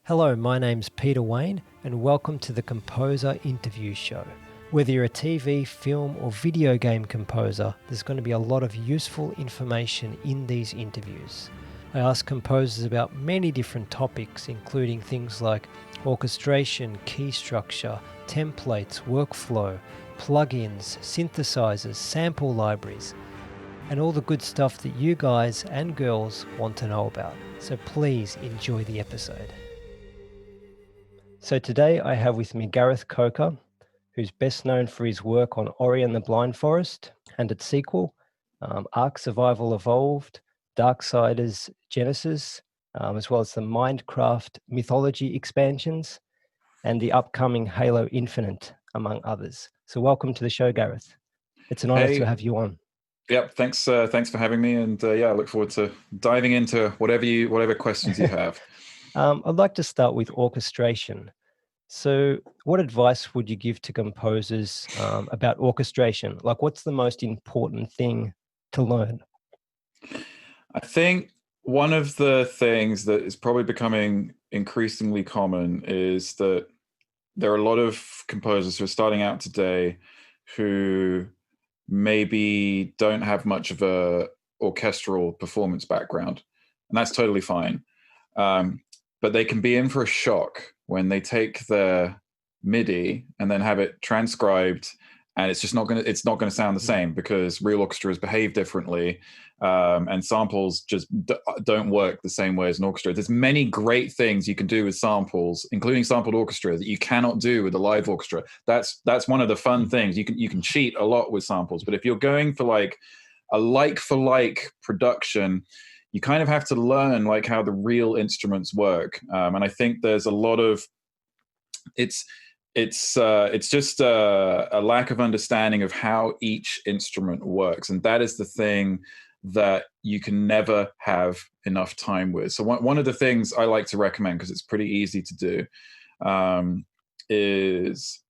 Hello, my name's Peter Wayne, and welcome to the Composer Interview Show. Whether you're a TV, film, or video game composer, there's going to be a lot of useful information in these interviews. I ask composers about many different topics, including things like orchestration, key structure, templates, workflow, plugins, synthesizers, sample libraries, and all the good stuff that you guys and girls want to know about. So please enjoy the episode. So today I have with me Gareth Coker, who's best known for his work on Ori and the Blind Forest and its sequel, ARK Survival Evolved, Darksiders Genesis, as well as the Minecraft Mythology expansions, and the upcoming Halo Infinite, among others. So welcome to the show, Gareth. It's an honor to have you on. Yep, thanks for having me, and I look forward to diving into whatever questions you have. I'd like to start with orchestration. So what advice would you give to composers about orchestration? Like, what's the most important thing to learn? I think one of the things that is probably becoming increasingly common is that there are a lot of composers who are starting out today who maybe don't have much of a orchestral performance background, and that's totally fine. But they can be in for a shock when they take their MIDI and then have it transcribed, and it's not going to sound the same because real orchestras behave differently, and samples just don't work the same way as an orchestra. There's many great things you can do with samples, including sampled orchestra, that you cannot do with a live orchestra. That's one of the fun things. You can cheat a lot with samples, but if you're going for like a like for like production, you kind of have to learn like how the real instruments work. And I think there's a lot of, it's just a lack of understanding of how each instrument works. And that is the thing that you can never have enough time with. So one of the things I like to recommend, because it's pretty easy to do, is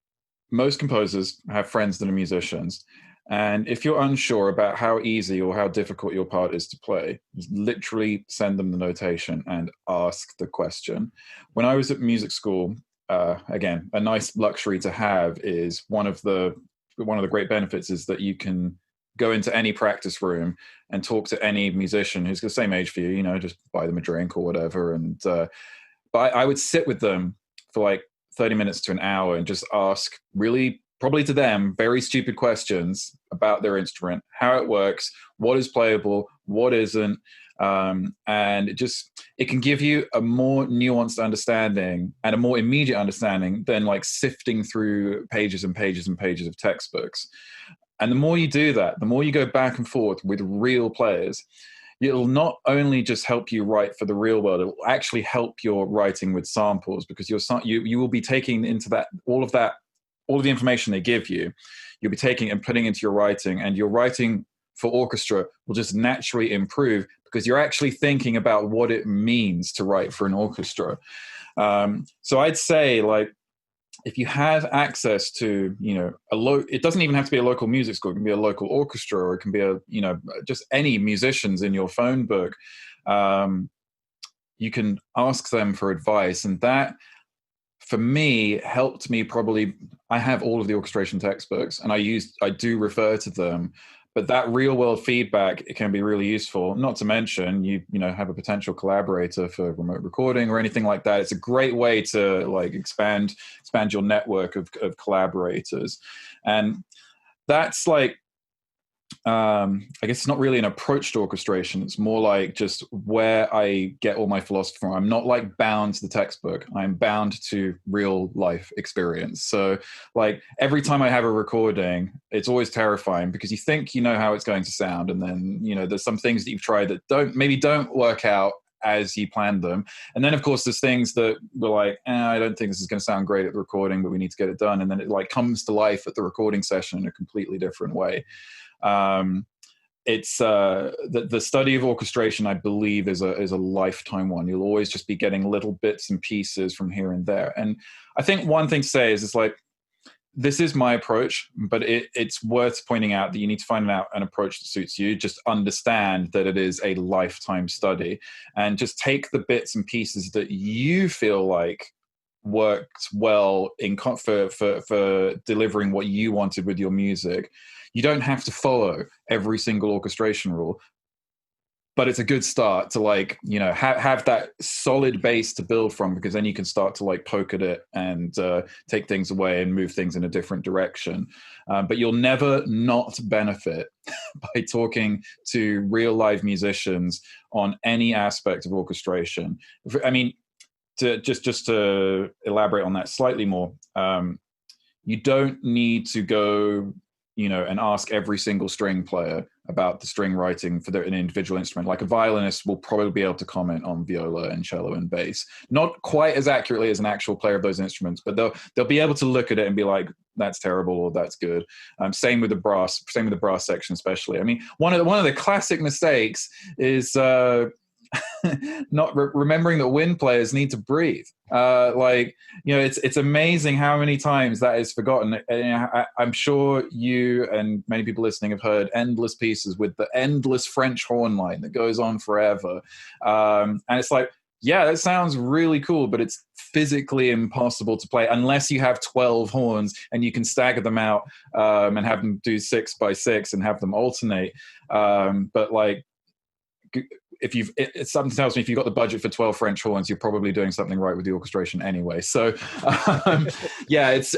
most composers have friends that are musicians. And if you're unsure about how easy or how difficult your part is to play, just literally send them the notation and ask the question. When I was at music school, again, a nice luxury to have is one of the great benefits is that you can go into any practice room and talk to any musician who's the same age for you, just buy them a drink or whatever. And but I would sit with them for like 30 minutes to an hour and just ask really, probably to them, very stupid questions about their instrument, how it works, what is playable, what isn't. And it can give you a more nuanced understanding and a more immediate understanding than like sifting through pages and pages and pages of textbooks. And the more you do that, the more you go back and forth with real players, it'll not only just help you write for the real world, it will actually help your writing with samples, because you will be taking into that all of the information they give you, you'll be taking and putting into your writing, and your writing for orchestra will just naturally improve because you're actually thinking about what it means to write for an orchestra. So I'd say, like, if you have access to, it doesn't even have to be a local music school. It can be a local orchestra, or it can be just any musicians in your phone book. You can ask them for advice, and that, for me, helped me probably. I have all of the orchestration textbooks, and I do refer to them, but that real world feedback, it can be really useful. Not to mention, you have a potential collaborator for remote recording or anything like that. It's a great way to like expand your network of collaborators, and that's like, I guess it's not really an approach to orchestration. It's more like just where I get all my philosophy from. I'm not like bound to the textbook. I'm bound to real life experience. So like every time I have a recording, it's always terrifying because you think you know how it's going to sound. And then, there's some things that you've tried that don't work out as you planned them. And then of course there's things that were like, I don't think this is going to sound great at the recording, but we need to get it done. And then it like comes to life at the recording session in a completely different way. It's the study of orchestration, I believe, is a lifetime one. You'll always just be getting little bits and pieces from here and there. And I think one thing to say is, it's like, this is my approach, but it's worth pointing out that you need to find out an approach that suits you. Just understand that it is a lifetime study, and just take the bits and pieces that you feel like worked well for delivering what you wanted with your music. You don't have to follow every single orchestration rule, but it's a good start to, like, you know, have that solid base to build from, because then you can start to like poke at it and take things away and move things in a different direction. But you'll never not benefit by talking to real live musicians on any aspect of orchestration. I mean, just to elaborate on that slightly more, you don't need to go, you know, and ask every single string player about the string writing for an individual instrument. Like a violinist will probably be able to comment on viola and cello and bass, not quite as accurately as an actual player of those instruments, but they'll be able to look at it and be like, that's terrible or that's good. Same with the brass section, especially. I mean, one of the classic mistakes is not remembering that wind players need to breathe. Like, you know, it's amazing how many times that is forgotten. And I'm sure you and many people listening have heard endless pieces with the endless French horn line that goes on forever. And it's like, yeah, that sounds really cool, but it's physically impossible to play unless you have 12 horns and you can stagger them out and have them do 6 by 6 and have them alternate. But like, something tells me if you've got the budget for 12 French horns, you're probably doing something right with the orchestration anyway. So yeah, it's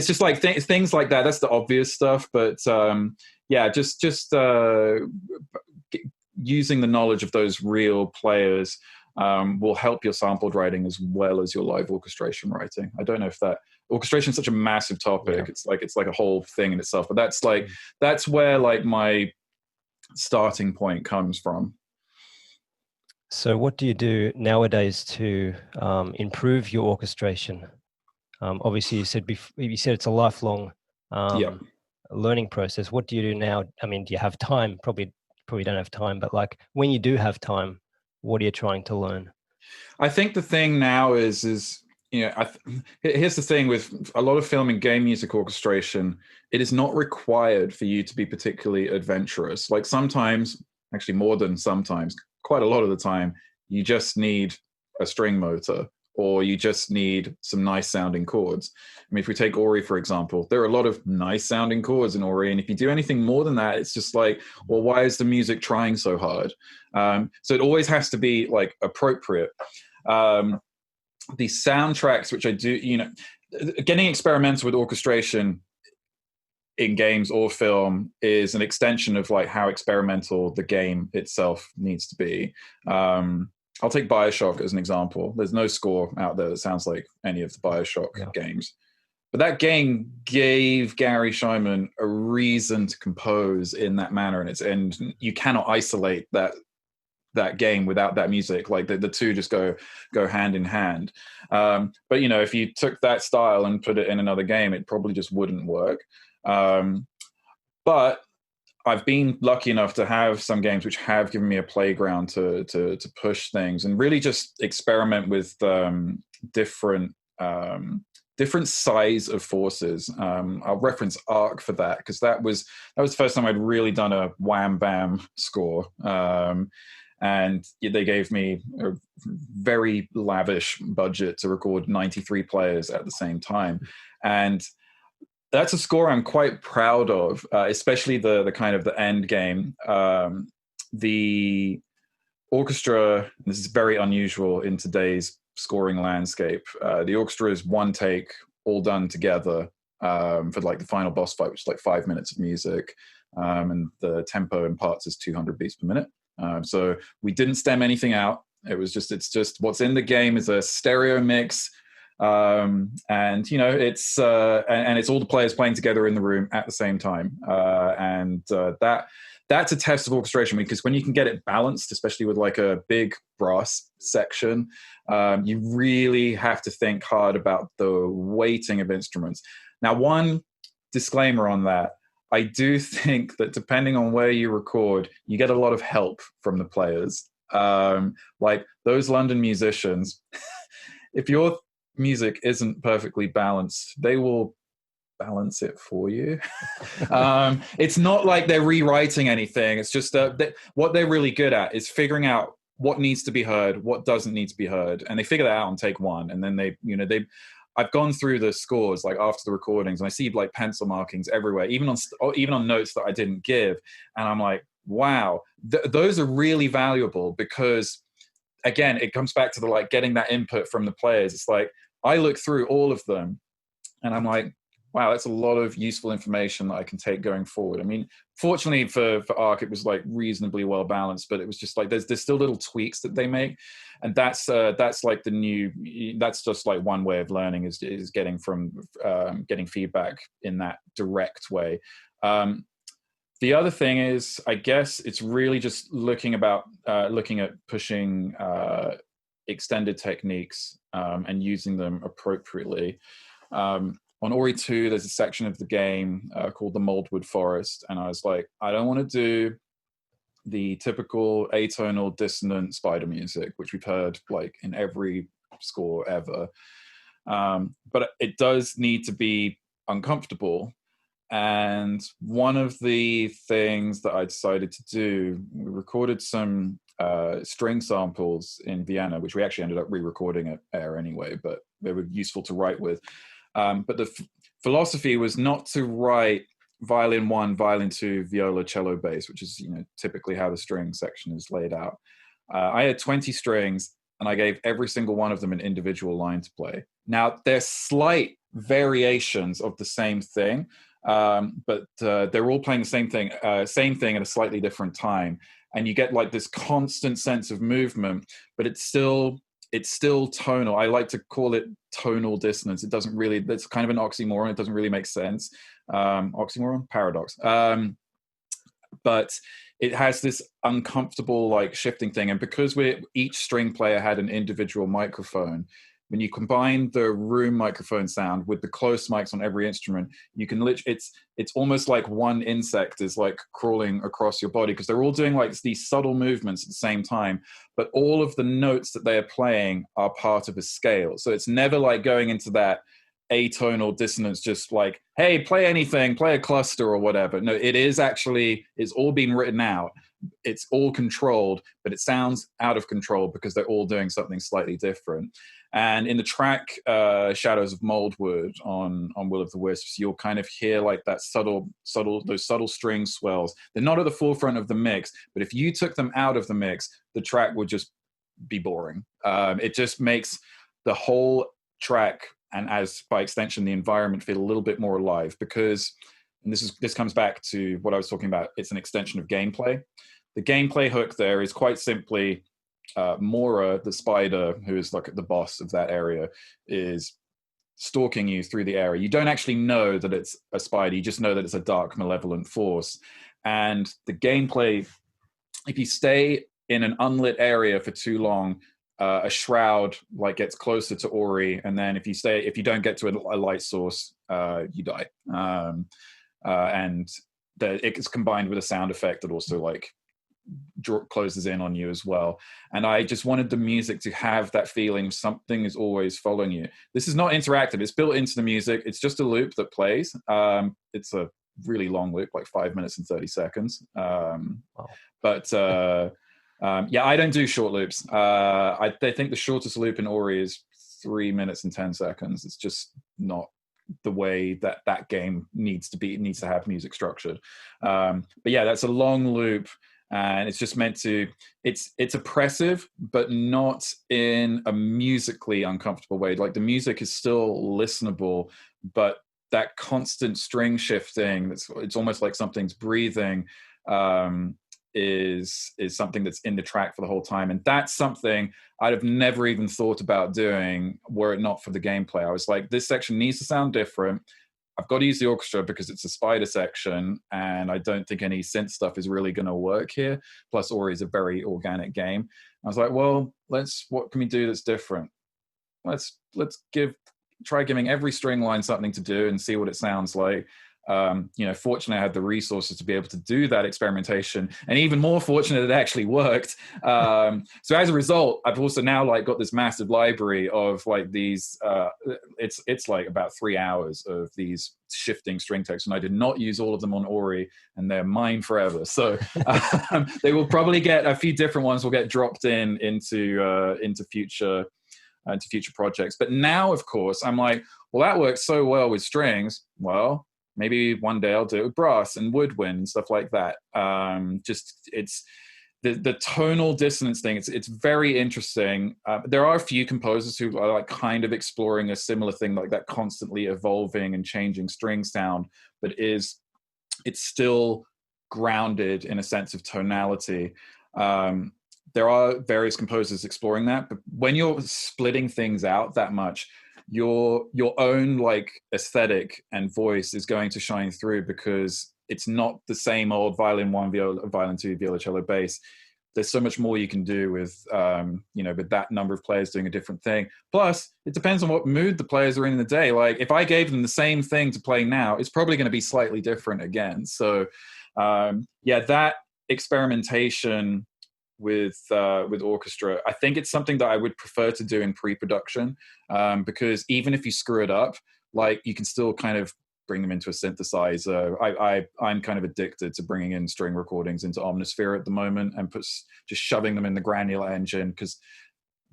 just like things like that. That's the obvious stuff, but yeah, just using the knowledge of those real players will help your sampled writing as well as your live orchestration writing. I don't know if that orchestration is such a massive topic. Yeah. It's like a whole thing in itself, but that's where like my starting point comes from. So what do you do nowadays to improve your orchestration? Obviously, you said it's a lifelong learning process. What do you do now? I mean, do you have time? Probably don't have time, but like when you do have time, what are you trying to learn? I think the thing now is you know, here's the thing with a lot of film and game music orchestration, it is not required for you to be particularly adventurous. Like sometimes, actually more than sometimes, quite a lot of the time, you just need a string motor, or you just need some nice sounding chords. I mean, if we take Ori, for example, there are a lot of nice sounding chords in Ori. And if you do anything more than that, it's just like, well, why is the music trying so hard? So it always has to be like appropriate. The soundtracks, which I do, you know, getting experimental with orchestration in games or film is an extension of like how experimental the game itself needs to be. I'll take BioShock as an example. There's no score out there that sounds like any of the BioShock games. But that game gave Gary Scheinman a reason to compose in that manner, and you cannot isolate that game without that music. Like the two just go hand in hand. But you know, if you took that style and put it in another game, it probably just wouldn't work. But I've been lucky enough to have some games which have given me a playground to push things and really just experiment with different size of forces. I'll reference ARK for that, because that was the first time I'd really done a wham bam score. And they gave me a very lavish budget to record 93 players at the same time. And that's a score I'm quite proud of, especially the kind of the end game. The orchestra, this is very unusual in today's scoring landscape. The orchestra is one take, all done together for like the final boss fight, which is like 5 minutes of music. And the tempo in parts is 200 beats per minute. So we didn't stem anything out. It's just what's in the game is a stereo mix. And you know, it's all the players playing together in the room at the same time. That's a test of orchestration, because when you can get it balanced, especially with like a big brass section, you really have to think hard about the weighting of instruments. Now, one disclaimer on that, I do think that depending on where you record, you get a lot of help from the players. Like those London musicians, if your music isn't perfectly balanced, they will balance it for you. It's not like they're rewriting anything. It's just what they're really good at is figuring out what needs to be heard, what doesn't need to be heard, and they figure that out on take one. And then I've gone through the scores like after the recordings, and I see like pencil markings everywhere, even on notes that I didn't give, and I'm like, wow, those are really valuable, because again, it comes back to the like getting that input from the players. It's like I look through all of them, and I'm like, wow, that's a lot of useful information that I can take going forward. I mean, fortunately for ARK, it was like reasonably well balanced, but it was just like there's still little tweaks that they make, and that's like that's just like one way of learning is getting feedback in that direct way. The other thing is, I guess it's really just looking at pushing extended techniques and using them appropriately. On Ori 2, there's a section of the game called the Moldwood Forest, and I was like, I don't want to do the typical atonal dissonant spider music, which we've heard like in every score ever. But it does need to be uncomfortable. And one of the things that I decided to do, we recorded some string samples in Vienna, which we actually ended up re-recording at AIR anyway, but they were useful to write with. But the philosophy was not to write violin 1, violin 2, viola, cello, bass, which is typically how the string section is laid out. I had 20 strings, and I gave every single one of them an individual line to play. Now, they're slight variations of the same thing, but they're all playing the same thing at a slightly different time, and you get like this constant sense of movement, but it's still tonal. I like to call it tonal dissonance. It's kind of an oxymoron. It doesn't really make sense. Oxymoron? Paradox. But it has this uncomfortable like shifting thing. And because each string player had an individual microphone, when you combine the room microphone sound with the close mics on every instrument, you can it's almost like one insect is like crawling across your body, because they're all doing like these subtle movements at the same time, but all of the notes that they are playing are part of a scale. So it's never like going into that atonal dissonance, just like, hey, play anything, play a cluster or whatever. No, it's all been written out. It's all controlled, but it sounds out of control because they're all doing something slightly different. And in the track Shadows of Moldwood on Will of the Wisps, you'll kind of hear like that those subtle string swells. They're not at the forefront of the mix, but if you took them out of the mix, the track would just be boring. It just makes the whole track, and as by extension the environment, feel a little bit more alive, because, and this comes back to what I was talking about, it's an extension of gameplay. The gameplay hook there is quite simply Mora, the spider, who is like the boss of that area, is stalking you through the area. You don't actually know that it's a spider, you just know that it's a dark, malevolent force. And the gameplay, if you stay in an unlit area for too long, a shroud like gets closer to Ori, and then if you don't get to a light source, you die. And it's combined with a sound effect that also like closes in on you as well. And I just wanted the music to have that feeling something is always following you. This is not interactive, it's built into the music. It's just a loop that plays. It's a really long loop, like 5 minutes and 30 seconds. But yeah, I don't do short loops. I think the shortest loop in Ori is 3 minutes and 10 seconds. It's just not the way that game needs to have music structured. But yeah, that's a long loop, and it's just meant to, it's oppressive, but not in a musically uncomfortable way. Like the music is still listenable, but that constant string shifting, it's almost like something's breathing, is something that's in the track for the whole time. And that's something I'd have never even thought about doing were it not for the gameplay. I was like, this section needs to sound different. I've got to use the orchestra because it's a spider section, and I don't think any synth stuff is really going to work here. Plus, Ori is a very organic game. I was like, well, what can we do that's different? Let's try giving every string line something to do and see what it sounds like. Fortunately, I had the resources to be able to do that experimentation, and even more fortunate, it actually worked. So as a result, I've also now like got this massive library of like these. It's like about 3 hours of these shifting string texts, and I did not use all of them on Ori, and they're mine forever. So they will probably get a few different ones will get dropped into future projects. But now, of course, I'm like, well, that works so well with strings. Well, maybe one day I'll do it with brass and woodwind and stuff like that. It's the tonal dissonance thing. It's very interesting. There are a few composers who are like kind of exploring a similar thing, like that constantly evolving and changing string sound, but it's still grounded in a sense of tonality. There are various composers exploring that, but when you're splitting things out that much, your own like aesthetic and voice is going to shine through, because it's not the same old violin one, violin two, violoncello, bass. There's so much more you can do with with that number of players doing a different thing. Plus, it depends on what mood the players are in the day. Like if I gave them the same thing to play now, it's probably going to be slightly different again. So that experimentation with orchestra, I think it's something that I would prefer to do in pre-production, because even if you screw it up, like you can still kind of bring them into a synthesizer. I'm kind of addicted to bringing in string recordings into Omnisphere at the moment and just shoving them in the granular engine, because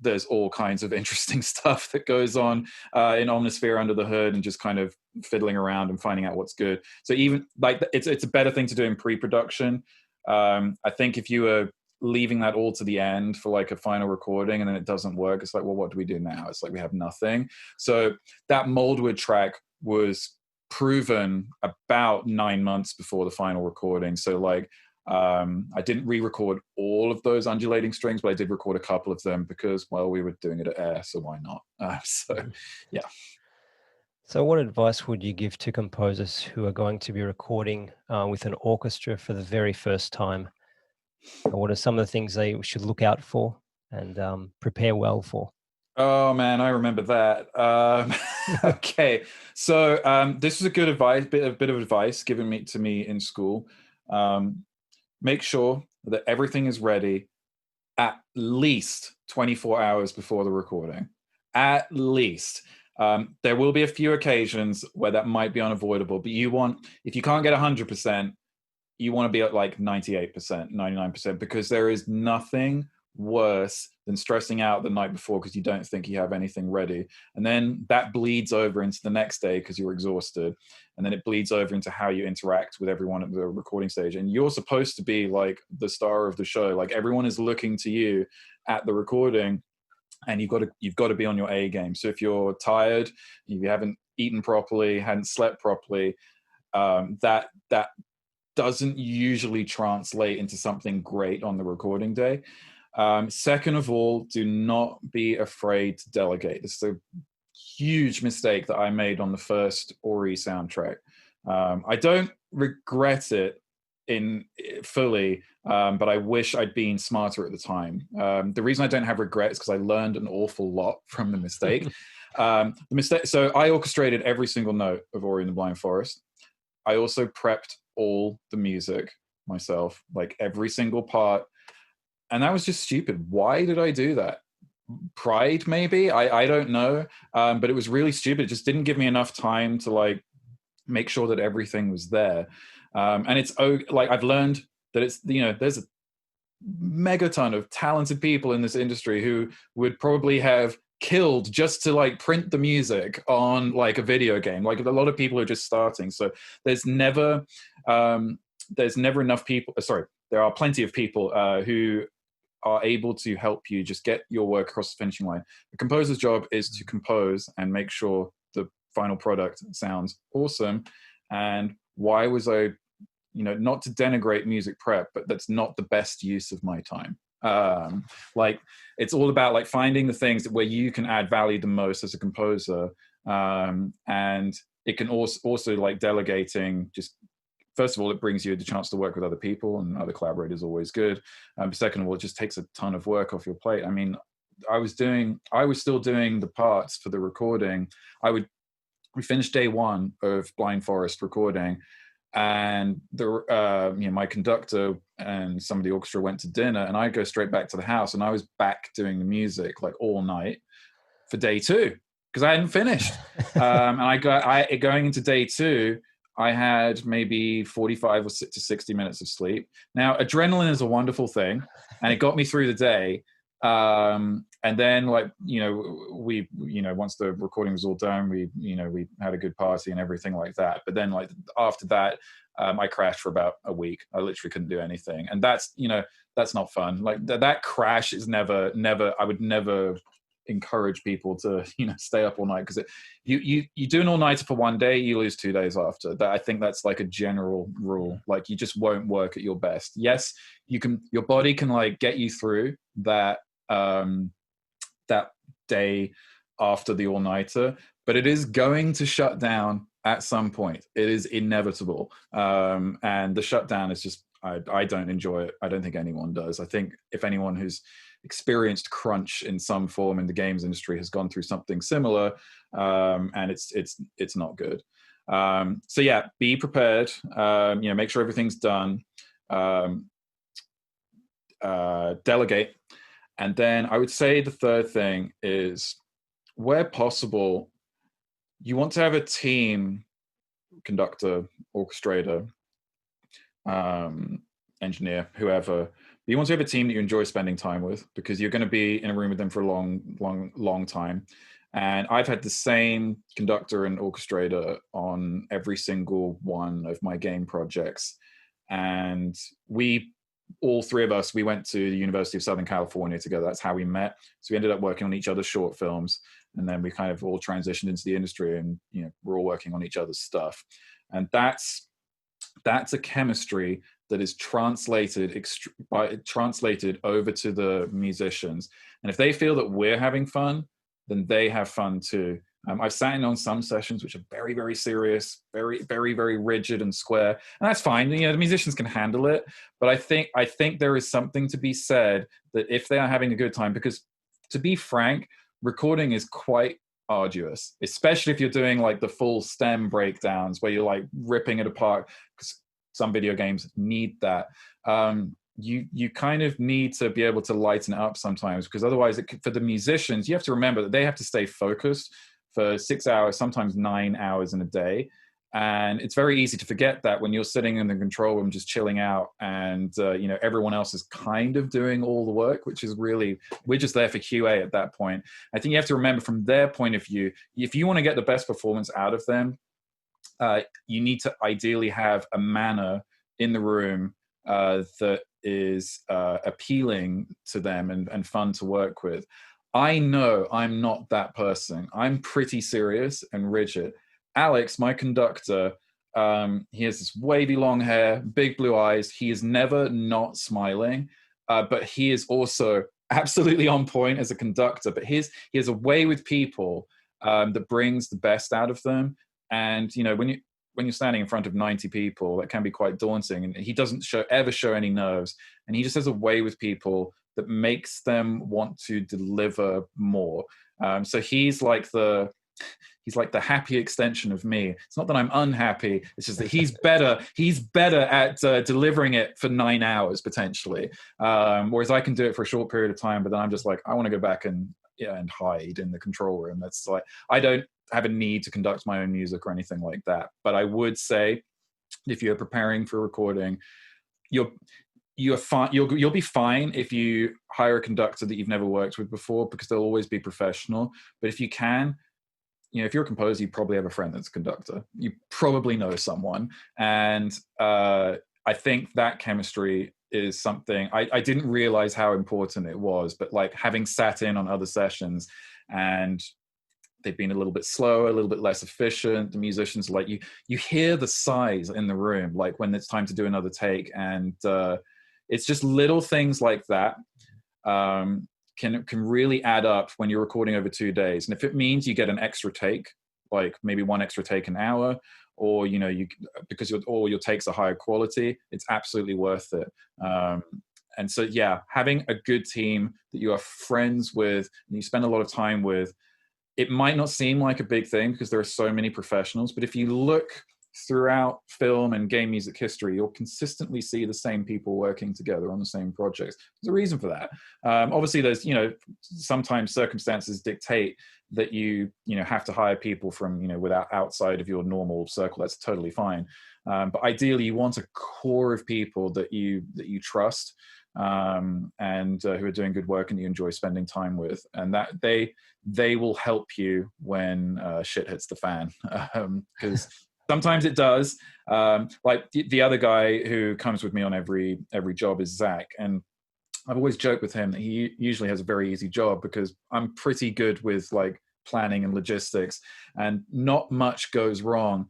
there's all kinds of interesting stuff that goes on in Omnisphere under the hood, and just kind of fiddling around and finding out what's good. So even like it's a better thing to do in pre-production. I think if you were leaving that all to the end for like a final recording and then it doesn't work, it's like, well, what do we do now? It's like we have nothing. So that Moldwood track was proven about 9 months before the final recording. So like I didn't re-record all of those undulating strings, but I did record a couple of them because, well, we were doing it at air, so why not? Yeah. So what advice would you give to composers who are going to be recording with an orchestra for the very first time? What are some of the things they should look out for and prepare well for? Oh man, I remember that. Okay, so this was a good bit of advice given to me in school. Make sure that everything is ready at least 24 hours before the recording. At least. There will be a few occasions where that might be unavoidable, but if you can't get 100%, you want to be at like 98%, 99%, because there is nothing worse than stressing out the night before because you don't think you have anything ready. And then that bleeds over into the next day because you're exhausted. And then it bleeds over into how you interact with everyone at the recording stage. And you're supposed to be like the star of the show. Like everyone is looking to you at the recording, and you've got to be on your A game. So if you're tired, if you haven't eaten properly, hadn't slept properly, that doesn't usually translate into something great on the recording day. Second of all, do not be afraid to delegate. This is a huge mistake that I made on the first Ori soundtrack. I don't regret it fully, but I wish I'd been smarter at the time. The reason I don't have regrets is because I learned an awful lot from the mistake. So I orchestrated every single note of Ori and the Blind Forest. I also prepped all the music myself, like every single part. And that was just stupid. Why did I do that? Pride, maybe? I don't know. But it was really stupid. It just didn't give me enough time to like make sure that everything was there. And it's like I've learned that it's, there's a megaton of talented people in this industry who would probably have killed just to like print the music on like a video game. Like a lot of people are just starting. So there's never enough people. There are plenty of people who are able to help you just get your work across the finishing line. The composer's job is to compose and make sure the final product sounds awesome. And why was I, not to denigrate music prep, but that's not the best use of my time. Like it's all about like finding the things where you can add value the most as a composer. And it can also like delegating just, first of all, it brings you the chance to work with other people, and other collaborators is always good. Second of all, it just takes a ton of work off your plate. I mean, I was still doing the parts for the recording. I would we finished day one of Blind Forest recording, and my conductor and some of the orchestra went to dinner, and I go straight back to the house, and I was back doing the music like all night for day two because I hadn't finished. And going into day two, I had maybe 45 to 60 minutes of sleep. Now, adrenaline is a wonderful thing, and it got me through the day. And then once the recording was all done, we had a good party and everything like that. But then after that, I crashed for about a week. I literally couldn't do anything. And that's not fun. Like that crash is never, I would never encourage people to stay up all night, because you do an all-nighter for one day, you lose 2 days after that. I think that's like a general rule. Like you just won't work at your best. Yes, your body can like get you through that that day after the all-nighter, but it is going to shut down at some point. It is inevitable. And the shutdown is just, I don't enjoy it. I don't think anyone does. I think if anyone who's experienced crunch in some form in the games industry has gone through something similar, and it's not good. So yeah, be prepared. Make sure everything's done. Delegate. And then I would say the third thing is, where possible, you want to have a team, conductor, orchestrator, engineer, whoever. You want to have a team that you enjoy spending time with, because you're going to be in a room with them for a long time. And I've had the same conductor and orchestrator on every single one of my game projects. And all three of us, we went to the University of Southern California together. That's how we met. So we ended up working on each other's short films. And then we kind of all transitioned into the industry, and we're all working on each other's stuff. And that's a chemistry that is translated over to the musicians. And if they feel that we're having fun, then they have fun too. I've sat in on some sessions which are very, very serious, very, very, very rigid and square, and that's fine. The musicians can handle it. But I think there is something to be said that if they are having a good time, because to be frank, recording is quite arduous, especially if you're doing like the full stem breakdowns where you're like ripping it apart, because some video games need that. You kind of need to be able to lighten it up sometimes, because otherwise for the musicians, you have to remember that they have to stay focused for 6 hours, sometimes 9 hours in a day. And it's very easy to forget that when you're sitting in the control room just chilling out, and everyone else is kind of doing all the work, which is really, we're just there for QA at that point. I think you have to remember from their point of view, if you want to get the best performance out of them, you need to ideally have a manner in the room that is appealing to them and fun to work with. I know I'm not that person. I'm pretty serious and rigid. Alex, my conductor, he has this wavy long hair, big blue eyes. He is never not smiling, but he is also absolutely on point as a conductor. But he has a way with people that brings the best out of them. And when you're standing in front of 90 people, that can be quite daunting. And he doesn't ever show any nerves. And he just has a way with people that makes them want to deliver more. So he's like the happy extension of me. It's not that I'm unhappy. It's just that he's better at delivering it for 9 hours potentially. Whereas I can do it for a short period of time, but then I'm just like, I want to go back and hide in the control room. That's like, I don't have a need to conduct my own music or anything like that. But I would say, if you're preparing for recording, you're fine. You'll be fine if you hire a conductor that you've never worked with before, because they'll always be professional. But if you can, if you're a composer, you probably have a friend that's a conductor. You probably know someone. And I think that chemistry is something I didn't realize how important it was. But like, having sat in on other sessions, and they've been a little bit slower, a little bit less efficient. The musicians, like, you hear the sighs in the room, like when it's time to do another take. And it's just little things like that can really add up when you're recording over 2 days. And if it means you get an extra take, like maybe one extra take an hour, or because all your takes are higher quality, it's absolutely worth it. And so having a good team that you are friends with and you spend a lot of time with, it might not seem like a big thing because there are so many professionals, but if you look throughout film and game music history, you'll consistently see the same people working together on the same projects. There's a reason for that. Obviously, there's, sometimes circumstances dictate that you have to hire people from, without outside of your normal circle. That's totally fine. But ideally, you want a core of people that you trust, and who are doing good work and you enjoy spending time with, and that they will help you when shit hits the fan, because sometimes it does. Like the other guy who comes with me on every job is Zach, and I've always joked with him that he usually has a very easy job because I'm pretty good with like planning and logistics, and not much goes wrong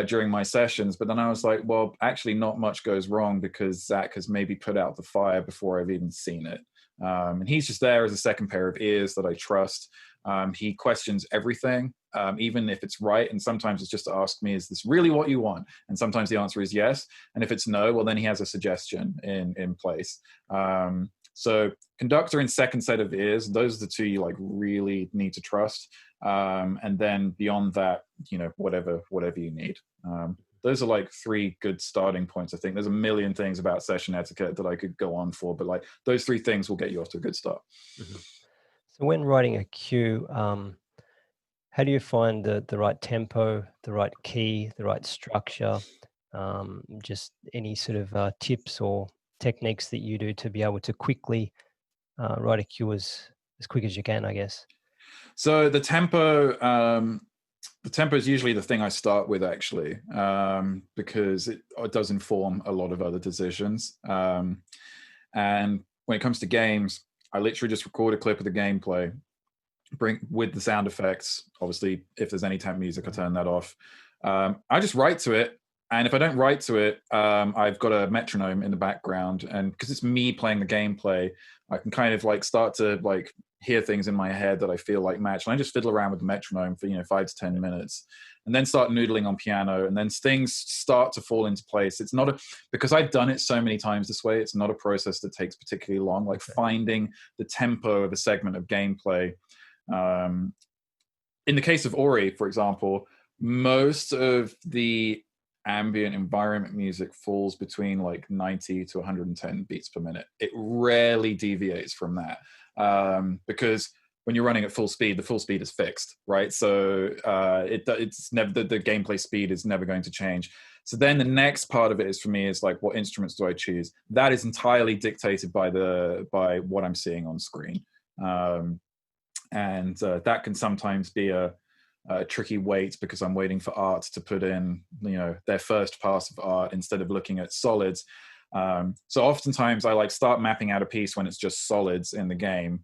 during my sessions. But then I was like, well, actually not much goes wrong because Zach has maybe put out the fire before I've even seen it. And he's just there as a second pair of ears that I trust. He questions everything, even if it's right. And sometimes it's just to ask me, is this really what you want? And sometimes the answer is yes. And if it's no, well, then he has a suggestion in place. So conductor and second set of ears, those are the two you like really need to trust. And then beyond that, whatever you need. Those are like three good starting points. I think there's a million things about session etiquette that I could go on for, but like those three things will get you off to a good start. Mm-hmm. So when writing a cue, how do you find the right tempo, the right key, the right structure? Just any sort of tips or techniques that you do to be able to quickly write a cue as quick as you can, I guess. So the tempo is usually the thing I start with, actually, because it does inform a lot of other decisions. And when it comes to games, I literally just record a clip of the gameplay, bring with the sound effects. Obviously, if there's any temp music, I turn that off. I just write to it. And if I don't write to it, I've got a metronome in the background. And because it's me playing the gameplay, I can kind of like start to like hear things in my head that I feel like match. And I just fiddle around with the metronome for 5 to 10 minutes, and then start noodling on piano, and then things start to fall into place. It's not because I've done it so many times this way, it's not a process that takes particularly long. Like finding the tempo of a segment of gameplay. In the case of Ori, for example, most of the ambient environment music falls between like 90 to 110 beats per minute. It rarely deviates from that, because when you're running at full speed, the full speed is fixed, right? So it's never the gameplay speed is never going to change. So then the next part of it is, for me, is like, what instruments do I choose? That is entirely dictated by what I'm seeing on screen, and that can sometimes be a tricky wait, because I'm waiting for art to put in, their first pass of art instead of looking at solids. So oftentimes I like start mapping out a piece when it's just solids in the game,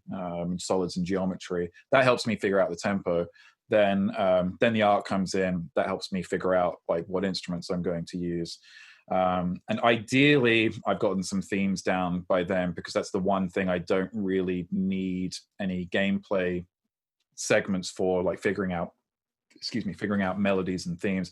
solids and geometry. That helps me figure out the tempo. Then the art comes in. That helps me figure out like what instruments I'm going to use. And ideally, I've gotten some themes down by then, because that's the one thing I don't really need any gameplay segments for, like figuring out melodies and themes.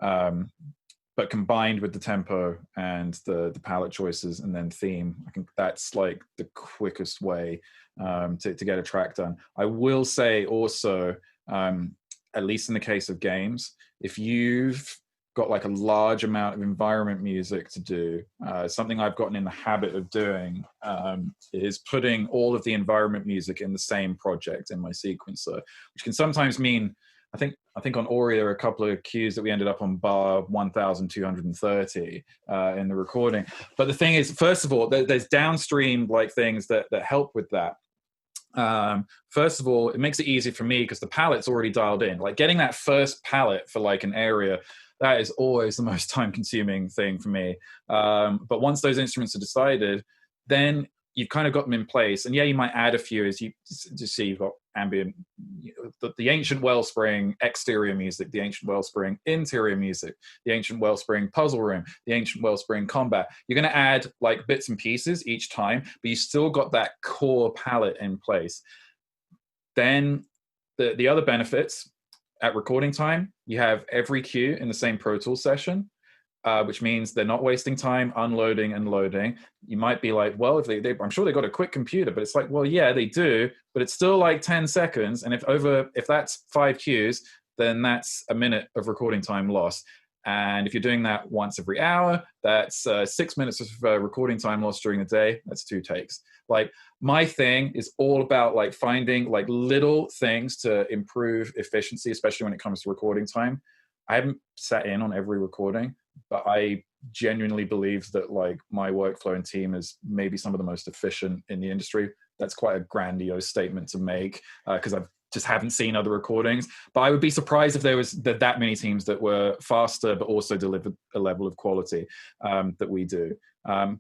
But combined with the tempo and the palette choices and then theme, I think that's like the quickest way to get a track done. I will say also, at least in the case of games, if you've got like a large amount of environment music to do, something I've gotten in the habit of doing is putting all of the environment music in the same project in my sequencer, which can sometimes mean, I think on Ori there are a couple of cues that we ended up on bar 1,230 in the recording. But the thing is, first of all, there's downstream like things that help with that. First of all, it makes it easy for me because the palette's already dialed in. Like getting that first palette for like an area, that is always the most time-consuming thing for me. But once those instruments are decided, then you've kind of got them in place. And yeah, you might add a few as you just see you've got ambient, the ancient wellspring exterior music, the ancient wellspring interior music, the ancient wellspring puzzle room, the ancient wellspring combat. You're going to add like bits and pieces each time, but you still got that core palette in place. Then the other benefits at recording time, you have every cue in the same Pro Tools session. which means they're not wasting time unloading and loading. You might be like, well, if I'm sure they got a quick computer, but it's like, well, yeah, they do, but it's still like 10 seconds. And if that's 5 cues, then that's a minute of recording time lost. And if you're doing that once every hour, that's 6 minutes of recording time lost during the day. That's 2 takes. Like, my thing is all about like finding like little things to improve efficiency, especially when it comes to recording time. I haven't sat in on every recording, but I genuinely believe that like my workflow and team is maybe some of the most efficient in the industry. That's quite a grandiose statement to make because I've just haven't seen other recordings, but I would be surprised if there was that many teams that were faster but also delivered a level of quality that we do.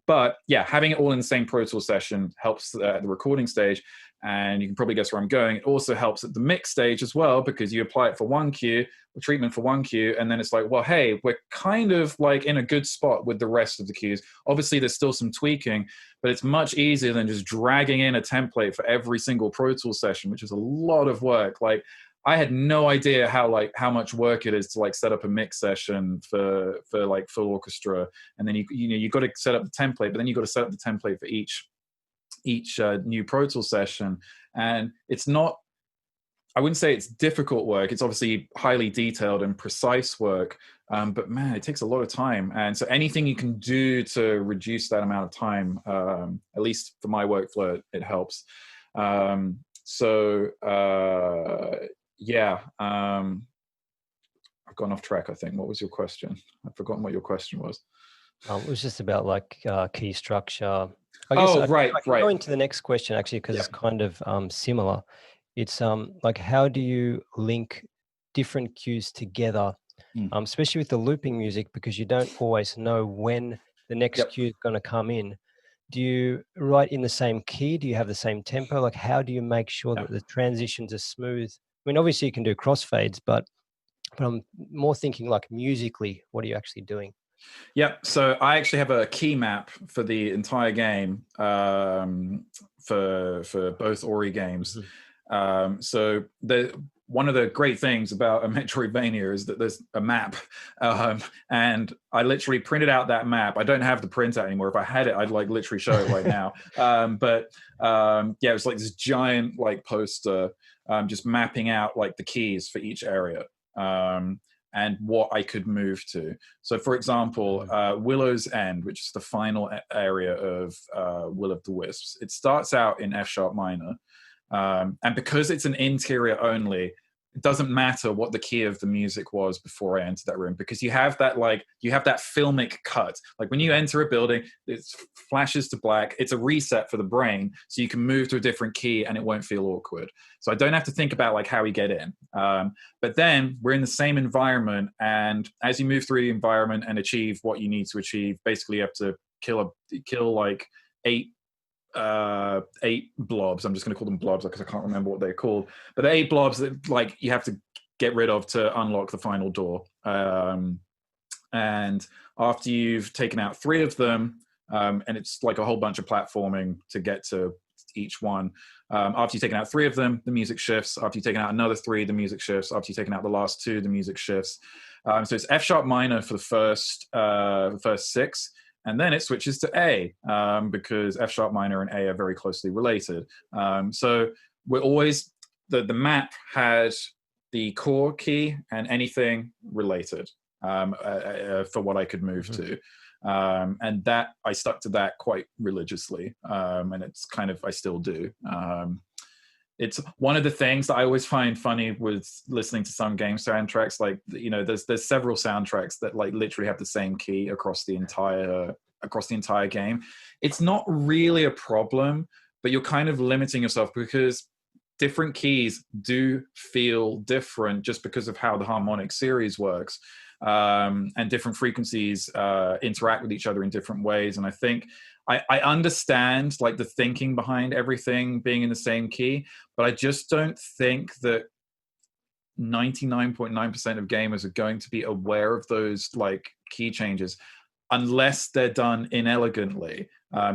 But yeah, having it all in the same Pro Tools session helps at the recording stage, and you can probably guess where I'm going. It also helps at the mix stage as well, because you apply it for one cue, the treatment for one cue, and then it's like, well, hey, we're kind of like in a good spot with the rest of the cues. Obviously, there's still some tweaking, but it's much easier than just dragging in a template for every single Pro Tools session, which is a lot of work. Like, I had no idea how much work it is to like set up a mix session for like full orchestra, and then you got to set up the template, but then you got to set up the template for each new Pro Tools session. And it's not, I wouldn't say it's difficult work. It's obviously highly detailed and precise work, but man, it takes a lot of time. And so anything you can do to reduce that amount of time, at least for my workflow, it helps. Yeah, I've gone off track, I think. What was your question? I've forgotten what your question was. It was just about like key structure. I guess I can go into the next question actually, because it's kind of similar. It's like, how do you link different cues together, especially with the looping music, because you don't always know when the next cue is going to come in. Do you write in the same key? Do you have the same tempo? Like, how do you make sure that the transitions are smooth? I mean, obviously you can do crossfades, but I'm more thinking like musically, what are you actually doing? Yeah, so I actually have a key map for the entire game for both Ori games. So one of the great things about a Metroidvania is that there's a map, and I literally printed out that map. I don't have the printout anymore. If I had it, I'd like literally show it right now. Yeah, it was like this giant like poster, just mapping out like the keys for each area. And what I could move to. So, for example, Willow's End, which is the final area of Will of the Wisps, it starts out in F sharp minor. And because it's an interior only, it doesn't matter what the key of the music was before I entered that room, because you have that filmic cut. Like when you enter a building, it flashes to black. It's a reset for the brain, so you can move to a different key and it won't feel awkward. So I don't have to think about like how we get in. But then we're in the same environment, and as you move through the environment and achieve what you need to achieve, basically you have to kill like 8 blobs. I'm just going to call them blobs because I can't remember what they're called, but the 8 blobs that like you have to get rid of to unlock the final door. And after you've taken out 3 of them, and it's like a whole bunch of platforming to get to each one. After you've taken out 3 of them, the music shifts. After you've taken out another 3, the music shifts. After you've taken out the last 2, the music shifts. So it's F sharp minor for the first 6. And then it switches to A, because F sharp minor and A are very closely related. So we're always, the map has the core key and anything related for what I could move to. And that I stuck to that quite religiously. And it's kind of, I still do. It's one of the things that I always find funny with listening to some game soundtracks. Like, you know, there's several soundtracks that like literally have the same key across the entire game. It's not really a problem, but you're kind of limiting yourself because different keys do feel different just because of how the harmonic series works. And different frequencies interact with each other in different ways. And I think I understand like the thinking behind everything being in the same key, but I just don't think that 99.9% of gamers are going to be aware of those like key changes unless they're done inelegantly.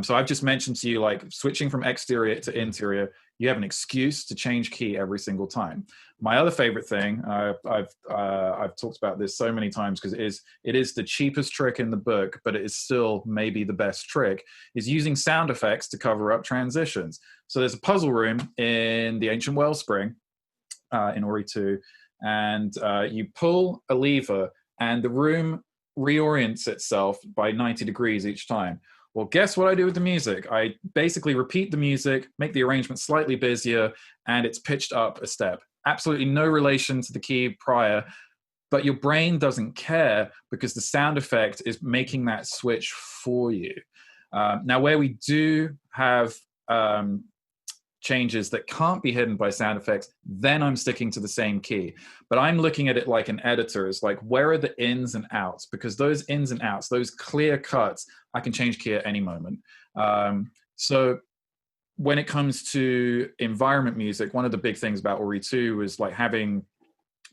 So I've just mentioned to you, like switching from exterior to interior, you have an excuse to change key every single time. My other favorite thing, I've talked about this so many times because it is the cheapest trick in the book, but it is still maybe the best trick, is using sound effects to cover up transitions. So there's a puzzle room in the Ancient Wellspring in Ori 2, and you pull a lever and the room reorients itself by 90 degrees each time. Well, guess what I do with the music? I basically repeat the music, make the arrangement slightly busier, and it's pitched up a step. Absolutely no relation to the key prior, but your brain doesn't care because the sound effect is making that switch for you. Now, where we do have changes that can't be hidden by sound effects, then I'm sticking to the same key. But I'm looking at it like an editor. It's like, where are the ins and outs? Because those ins and outs, those clear cuts, I can change key at any moment. So when it comes to environment music, one of the big things about Ori 2 was like having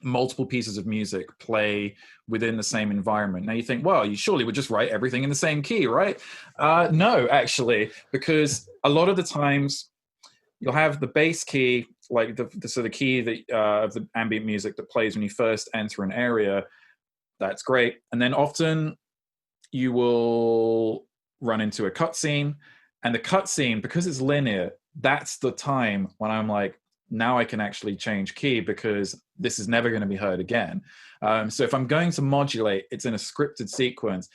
multiple pieces of music play within the same environment. Now you think, well, you surely would just write everything in the same key, right? No, actually, because a lot of the times you'll have the bass key, like the key that of the ambient music that plays when you first enter an area. That's great. And then often you will run into a cutscene, and the cutscene, because it's linear, that's the time when I'm like, now I can actually change key because this is never going to be heard again. So if I'm going to modulate, it's in a scripted sequence.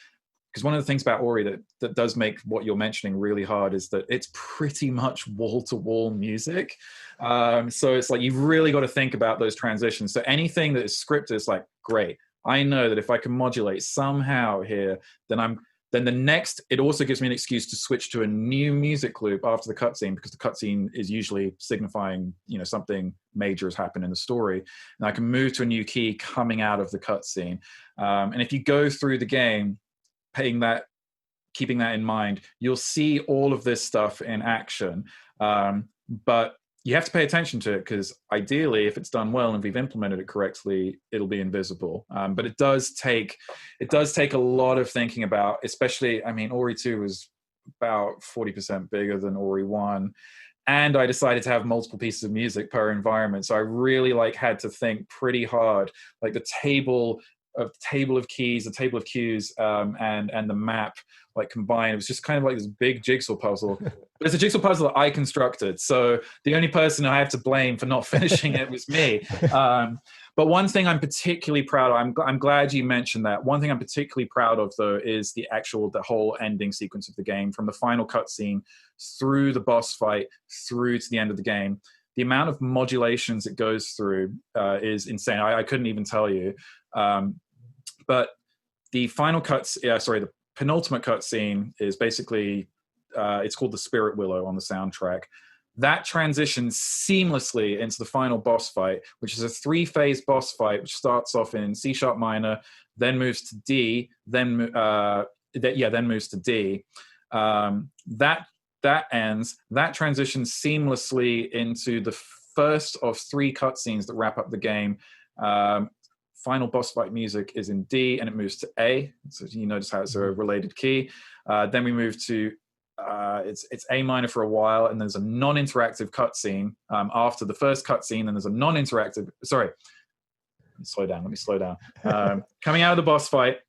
Because one of the things about Ori that does make what you're mentioning really hard is that it's pretty much wall-to-wall music. So it's like you've really got to think about those transitions. So anything that is scripted is like, great. I know that if I can modulate somehow here, then the next, it also gives me an excuse to switch to a new music loop after the cutscene, because the cutscene is usually signifying, something major has happened in the story. And I can move to a new key coming out of the cutscene. And if you go through the game, keeping that in mind, you'll see all of this stuff in action. But you have to pay attention to it, because ideally, if it's done well and we've implemented it correctly, it'll be invisible. But it does take a lot of thinking about, especially, Ori 2 was about 40% bigger than Ori 1. And I decided to have multiple pieces of music per environment. So I really had to think pretty hard, like the table of keys, the table of cues, and the map combined. It was just kind of like this big jigsaw puzzle. But it's a jigsaw puzzle that I constructed. So the only person I have to blame for not finishing it was me. But one thing I'm particularly proud of, I'm glad you mentioned that. One thing I'm particularly proud of, though, is the whole ending sequence of the game, from the final cutscene through the boss fight, through to the end of the game. The amount of modulations it goes through is insane. I couldn't even tell you. But the final the penultimate cutscene is basically, it's called the Spirit Willow on the soundtrack. That transitions seamlessly into the final boss fight, which is a 3-phase boss fight, which starts off in C# minor, then moves to D, then moves to D. That ends. That transitions seamlessly into the first of 3 cutscenes that wrap up the game. Final boss fight music is in D, and it moves to A. So you notice how it's a related key. Then we move to it's A minor for a while, and there's a non-interactive cutscene after the first cutscene. Then there's a non-interactive. Sorry, let me slow down. Coming out of the boss fight,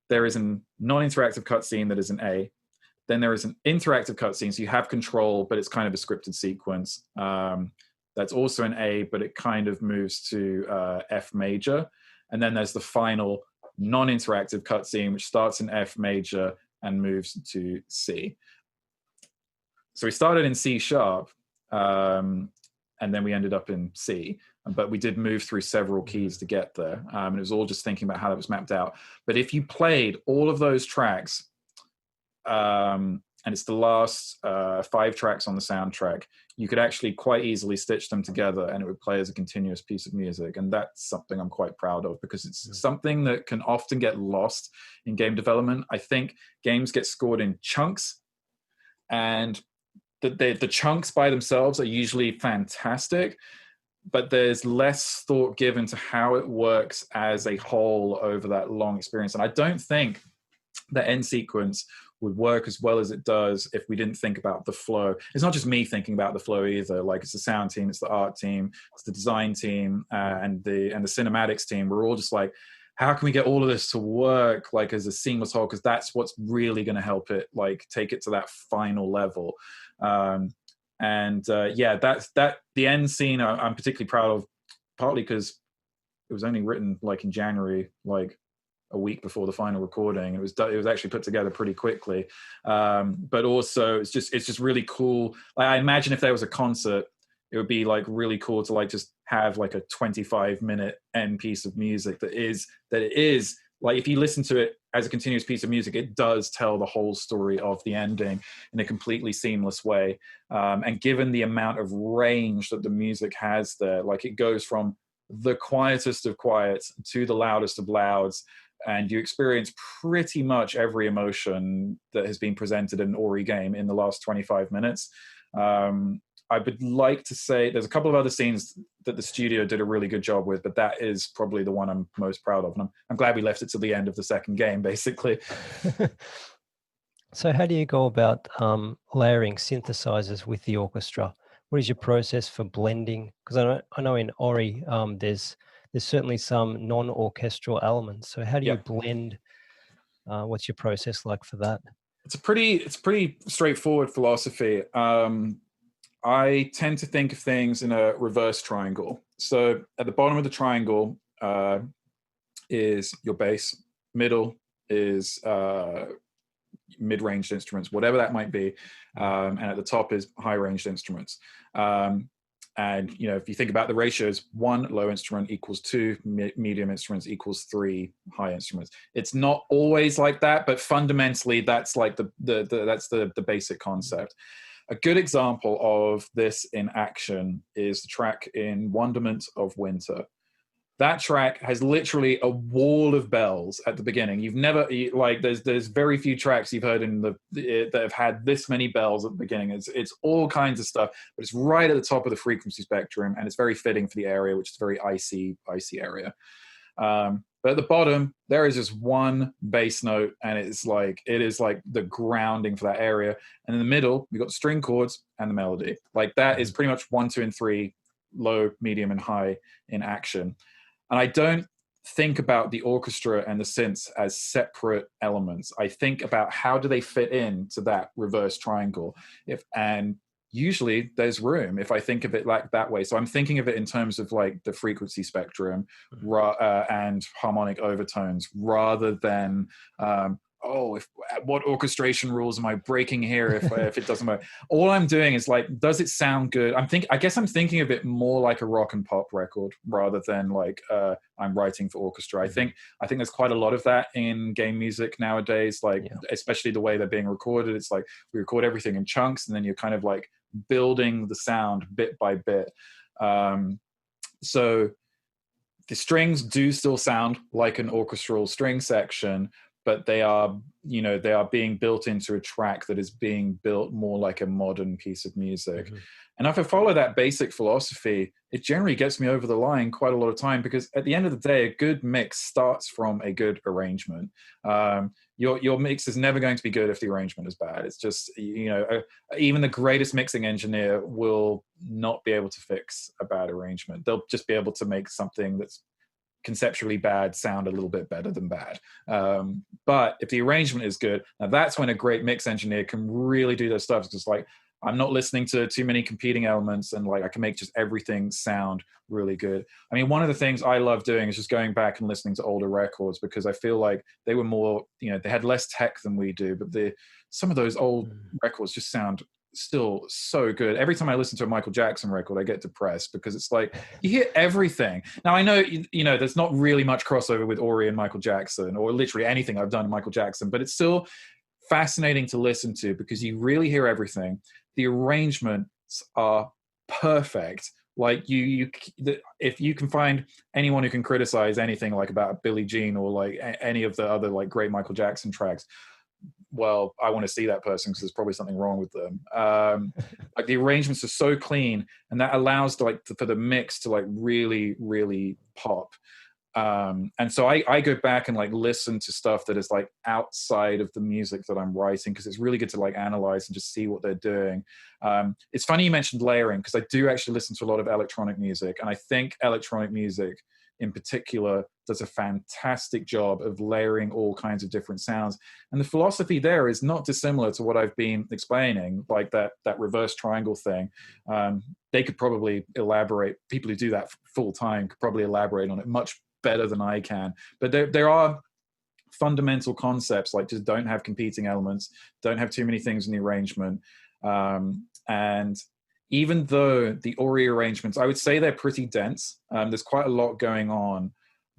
there is a non-interactive cutscene that is in A. Then there is an interactive cutscene, so you have control, but it's kind of a scripted sequence. That's also in A, but it kind of moves to F major. And then there's the final non-interactive cutscene, which starts in F major and moves to C. So we started in C#, and then we ended up in C. But we did move through several keys to get there. And it was all just thinking about how that was mapped out. But if you played all of those tracks, and it's the last 5 tracks on the soundtrack, you could actually quite easily stitch them together and it would play as a continuous piece of music. And that's something I'm quite proud of, because it's something that can often get lost in game development. I think games get scored in chunks, and the chunks by themselves are usually fantastic, but there's less thought given to how it works as a whole over that long experience. And I don't think the end sequence would work as well as it does if we didn't think about the flow. It's not just me thinking about the flow either. Like, it's the sound team, it's the art team, it's the design team, and the cinematics team. We're all just like, how can we get all of this to work like as a seamless whole? Because that's what's really going to help it like take it to that final level. That's the end scene I'm particularly proud of, partly because it was only written like in January, like a week before the final recording. It was actually put together pretty quickly, but also it's just really cool. Like, I imagine if there was a concert, it would be like really cool to like just have like a 25-minute end piece of music that is like, if you listen to it as a continuous piece of music, it does tell the whole story of the ending in a completely seamless way. And given the amount of range that the music has there, like, it goes from the quietest of quiets to the loudest of louds, and you experience pretty much every emotion that has been presented in an Ori game in the last 25 minutes. I would like to say there's a couple of other scenes that the studio did a really good job with, but that is probably the one I'm most proud of. And I'm glad we left it to the end of the second game, basically. So how do you go about layering synthesizers with the orchestra? What is your process for blending? Because I know in Ori, there's certainly some non-orchestral elements. So how do you blend? What's your process like for that? It's pretty straightforward philosophy. I tend to think of things in a reverse triangle. So at the bottom of the triangle is your bass, middle is mid-ranged instruments, whatever that might be, and at the top is high-ranged instruments. And if you think about the ratios, 1 low instrument equals 2 medium instruments equals 3 high instruments. It's not always like that, but fundamentally that's like the basic concept. A good example of this in action is the track in Wonderment of Winter. That track has literally a wall of bells at the beginning. You've never there's very few tracks you've heard that have had this many bells at the beginning. It's all kinds of stuff, but it's right at the top of the frequency spectrum, and it's very fitting for the area, which is a very icy area. But at the bottom, there is just one bass note, and it is like the grounding for that area. And in the middle, we've got the string chords and the melody. Like, that is pretty much 1, 2, and 3, low, medium, and high in action. And I don't think about the orchestra and the synths as separate elements. I think about how do they fit into that reverse triangle. And usually there's room if I think of it like that way. So I'm thinking of it in terms of like the frequency spectrum and harmonic overtones, rather than what orchestration rules am I breaking here if it doesn't work? All I'm doing is like, does it sound good? I guess I'm thinking of it more like a rock and pop record rather than like I'm writing for orchestra. I think there's quite a lot of that in game music nowadays, especially the way they're being recorded. It's like we record everything in chunks, and then you're kind of like building the sound bit by bit. So the strings do still sound like an orchestral string section, but they are being built into a track that is being built more like a modern piece of music. Mm-hmm. And if I follow that basic philosophy, it generally gets me over the line quite a lot of time, because at the end of the day, a good mix starts from a good arrangement. Your mix is never going to be good if the arrangement is bad. It's just, even the greatest mixing engineer will not be able to fix a bad arrangement. They'll just be able to make something that's conceptually bad sound a little bit better than bad. But if the arrangement is good, now that's when a great mix engineer can really do their stuff. It's just like, I'm not listening to too many competing elements, and like I can make just everything sound really good. I mean, one of the things I love doing is just going back and listening to older records, because I feel like they were more, they had less tech than we do, but some of those old records just sound still so good. Every time I listen to a Michael Jackson record, I get depressed, because it's like you hear everything. Now I know there's not really much crossover with Ori and Michael Jackson, or literally anything I've done to Michael Jackson, but it's still fascinating to listen to, because you really hear everything. The arrangements are perfect. Like if you can find anyone who can criticize anything like about Billie Jean or like any of the other like great Michael Jackson tracks, well, I want to see that person, because there's probably something wrong with them. Like the arrangements are so clean, and that allows for the mix to like really, really pop. And so I go back and like listen to stuff that is like outside of the music that I'm writing, because it's really good to like analyze and just see what they're doing. It's funny you mentioned layering, because I do actually listen to a lot of electronic music, and I think electronic music in particular does a fantastic job of layering all kinds of different sounds. And the philosophy there is not dissimilar to what I've been explaining, like that reverse triangle thing. They could probably elaborate, people who do that full time could probably elaborate on it much better than I can. But there are fundamental concepts, like just don't have competing elements, don't have too many things in the arrangement. And even though the Ori arrangements, I would say they're pretty dense, there's quite a lot going on,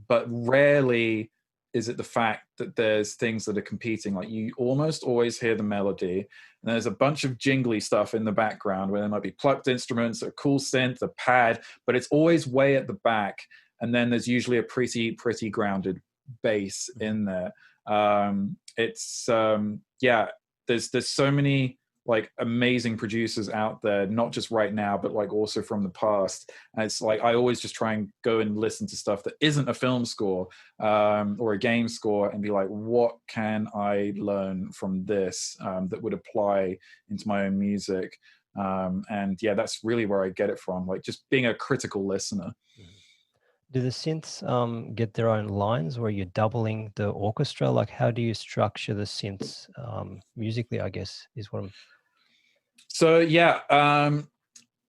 but rarely is it the fact that there's things that are competing. Like you almost always hear the melody, and there's a bunch of jingly stuff in the background where there might be plucked instruments, a cool synth, a pad, but it's always way at the back. And then there's usually a pretty grounded bass in there. There's so many like amazing producers out there, not just right now, but like also from the past. And it's like I always just try and go and listen to stuff that isn't a film score or a game score, and be like, what can I learn from this that would apply into my own music? And yeah, that's really where I get it from, like just being a critical listener. Do the synths get their own lines where you're doubling the orchestra? Like, how do you structure the synths musically, I guess, is what I'm... So yeah,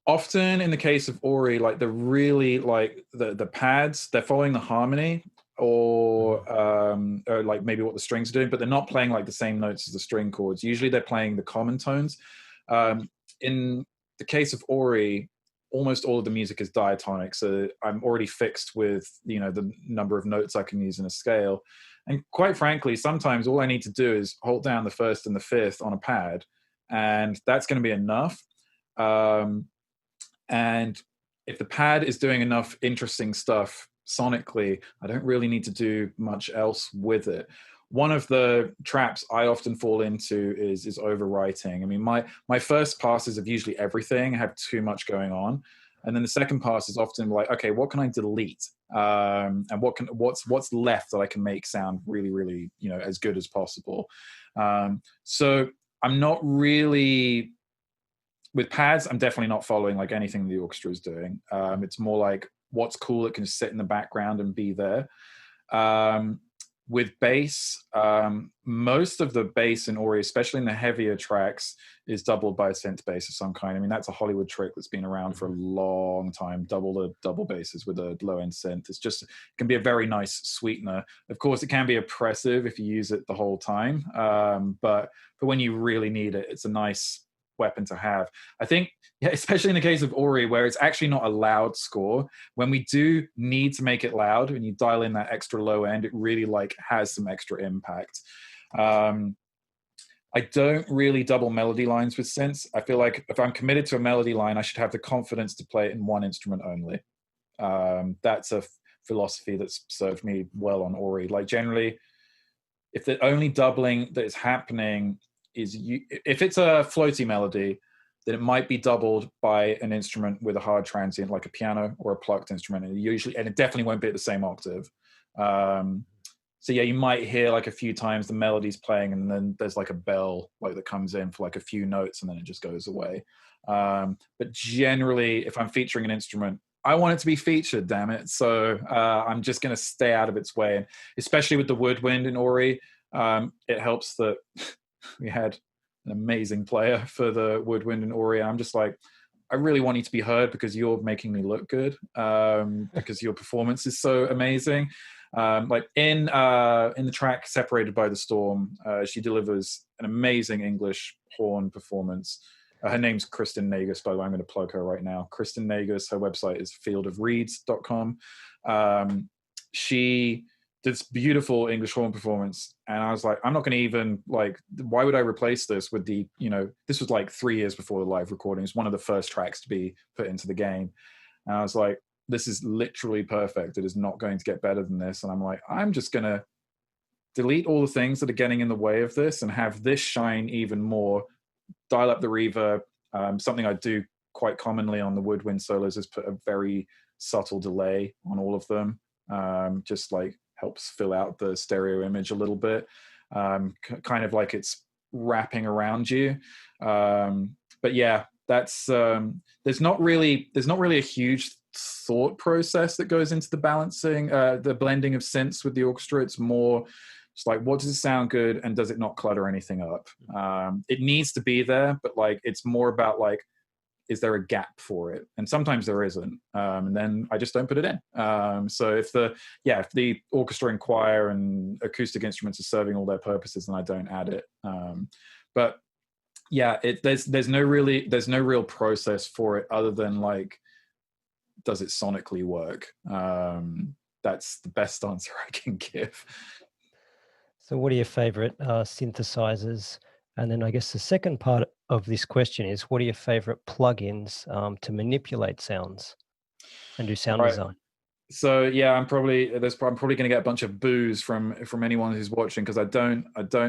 often in the case of Ori, like the really like the pads, they're following the harmony, or like maybe what the strings are doing, but they're not playing like the same notes as the string chords. Usually they're playing the common tones. In the case of Ori, almost all of the music is diatonic, so I'm already fixed with, you know, the number of notes I can use in a scale. And quite frankly, sometimes all I need to do is hold down the first and the fifth on a pad, and that's going to be enough. And if the pad is doing enough interesting stuff sonically, I don't really need to do much else with it. One of the traps I often fall into is overwriting. I mean, my first passes of usually everything have too much going on, and then the second pass is often like, okay, what can I delete, and what's left that I can make sound really, you know, as good as possible. So I'm not really, with pads, I'm definitely not following like anything the orchestra is doing. It's more like what's cool, it can just sit in the background and be there. With bass, most of the bass in Ori, especially in the heavier tracks, is doubled by a synth bass of some kind. I mean, that's a Hollywood trick that's been around for a long time. Double basses with a low end synth. It's just, it can be a very nice sweetener. Of course, it can be oppressive if you use it the whole time. But for when you really need it, it's a nice weapon to have. I think, yeah, especially in the case of Ori, where it's actually not a loud score, when we do need to make it loud, when you dial in that extra low end, it really like has some extra impact. I don't really double melody lines with synths. I feel like if I'm committed to a melody line, I should have the confidence to play it in one instrument only. That's a philosophy that's served me well on Ori. Like generally, if the only doubling that is happening is if it's a floaty melody, then it might be doubled by an instrument with a hard transient, like a piano or a plucked instrument, and it definitely won't be at the same octave. So yeah, you might hear like a few times the melody's playing, and then there's like a bell like that comes in for like a few notes, and then it just goes away. But generally, if I'm featuring an instrument, I want it to be featured, damn it. So I'm just going to stay out of its way. And especially with the woodwind in Ori, it helps that we had an amazing player for the woodwind in Ori. I'm just like, I really want you to be heard because you're making me look good, because your performance is so amazing. Like in the track Separated by the Storm, she delivers an amazing English horn performance. Her name's Kristen Nagus, by the way. I'm going to plug her right now. Kristen Nagus, her website is fieldofreeds.com. She did this beautiful English horn performance, and I was like, I'm not going to even, like, why would I replace this with the, you know, this was like 3 years before the live recording. It's one of the first tracks to be put into the game. And I was like, this is literally perfect. It is not going to get better than this. And I'm like, I'm just going to delete all the things that are getting in the way of this and have this shine even more, dial up the reverb. Something I do quite commonly on the woodwind solos is put a very subtle delay on all of them. just like helps fill out the stereo image a little bit, kind of like it's wrapping around you. But yeah, that's there's not really a huge thought process that goes into the balancing, the blending of synths with the orchestra. It's more just like, what does it sound good, and does it not clutter anything up? It needs to be there, but like it's more about like, is there a gap for it? And sometimes there isn't, and then I just don't put it in. So if the orchestra and choir and acoustic instruments are serving all their purposes, then I don't add it. But yeah, there's no real process for it other than like, does it sonically work? That's the best answer I can give. So what are your favorite synthesizers? And then I guess the second part of this question is, what are your favorite plugins to manipulate sounds and do sound Right. design? So yeah, I'm probably going to get a bunch of boos from anyone who's watching, because I don't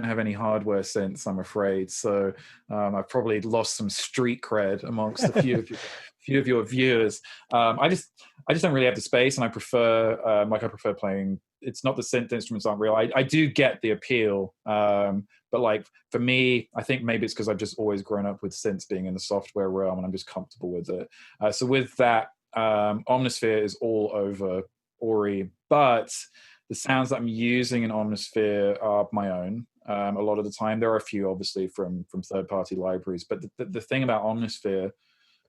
have any hardware synths, I'm afraid. So I've probably lost some street cred amongst a few of your viewers. I just don't really have the space, and I prefer playing. It's not the synth instruments aren't real. I do get the appeal, but like for me, I think maybe it's because I've just always grown up with synths being in the software realm, and I'm just comfortable with it. So with that, Omnisphere is all over Ori, but the sounds that I'm using in Omnisphere are my own. A lot of the time, there are a few obviously from third-party libraries, but the thing about Omnisphere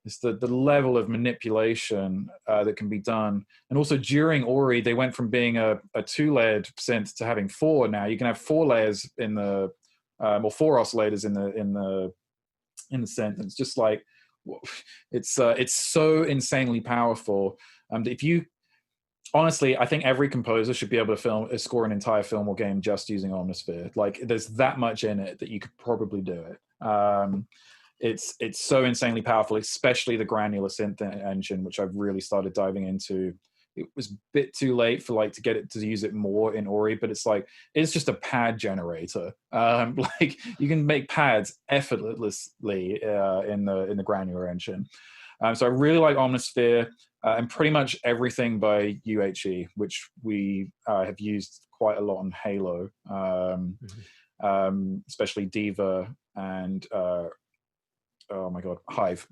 is the level of manipulation that can be done. And also during Ori, they went from being a 2-layered synth to having 4 now. You can have 4 layers in the or 4 oscillators in the synth. And it's just like, it's so insanely powerful. If you honestly, I think every composer should be able to score an entire film or game just using Omnisphere. Like, there's that much in it that you could probably do it. It's so insanely powerful, especially the granular synth engine, which I've really started diving into. It was a bit too late for like to get it to use it more in Ori, but it's just a pad generator. Like, you can make pads effortlessly in the granular engine. So I really like Omnisphere, and pretty much everything by UHE, which we have used quite a lot on Halo, especially Diva and oh my god, Hive.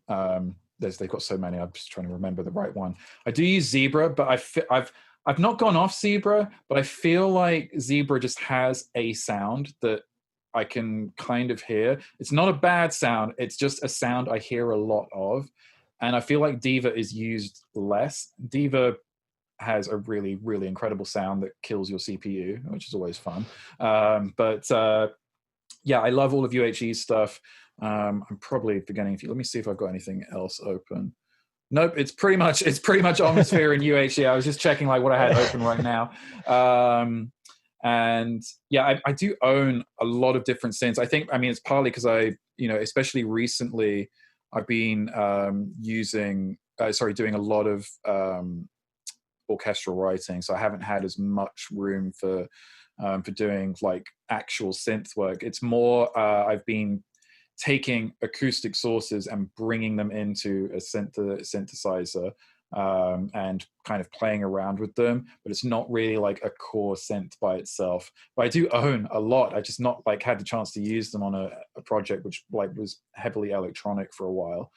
They've got so many. I'm just trying to remember the right one. I do use Zebra, but I've not gone off Zebra, but I feel like Zebra just has a sound that I can kind of hear. It's not a bad sound. It's just a sound I hear a lot of. And I feel like Diva is used less. Diva has a really, really incredible sound that kills your CPU, which is always fun. But yeah, I love all of UHE's stuff. I'm probably forgetting a few. Let me see if I've got anything else open. Nope, it's pretty much Omnisphere and UHE. I was just checking like what I had open right now. And yeah, I do own a lot of different synths. I mean, it's partly because especially recently, I've been doing a lot of orchestral writing, so I haven't had as much room for doing like actual synth work. It's more I've been taking acoustic sources and bringing them into a synthesizer and kind of playing around with them, but it's not really like a core synth by itself. But I do own a lot. I just not like had the chance to use them on a project which like was heavily electronic for a while.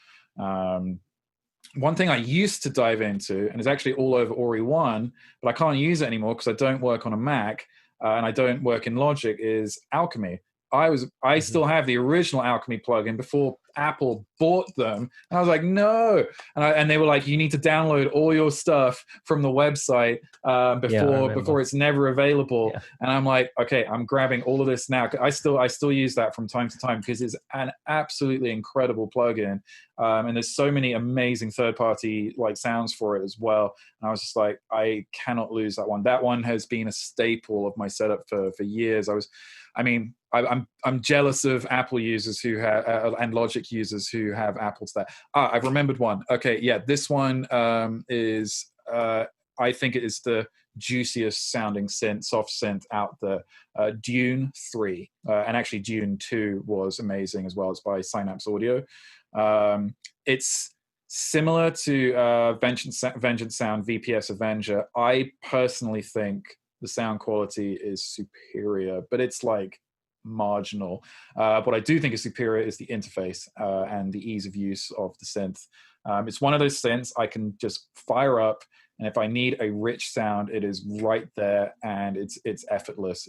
One thing I used to dive into, and it's actually all over Ori 1, but I can't use it anymore because I don't work on a Mac and I don't work in Logic, is Alchemy. I still have the original Alchemy plugin before Apple bought them, and I was like, no. And they were like, you need to download all your stuff from the website before it's never available. Yeah. And I'm like, okay, I'm grabbing all of this now. I still use that from time to time because it's an absolutely incredible plugin, and there's so many amazing third-party like sounds for it as well. And I was just like, I cannot lose that one. That one has been a staple of my setup for years. I'm jealous of Apple users who have and Logic users who have Apples there. I've remembered one. Okay, yeah, this one is I think it is the juiciest sounding soft synth out there. Dune 3, and actually Dune 2 was amazing as well. It's by Synapse Audio. It's similar to Vengeance Sound VPS Avenger, I personally think the sound quality is superior, but it's like marginal. What I do think is superior is the interface and the ease of use of the synth. It's one of those synths I can just fire up, and if I need a rich sound, it is right there, and it's effortless.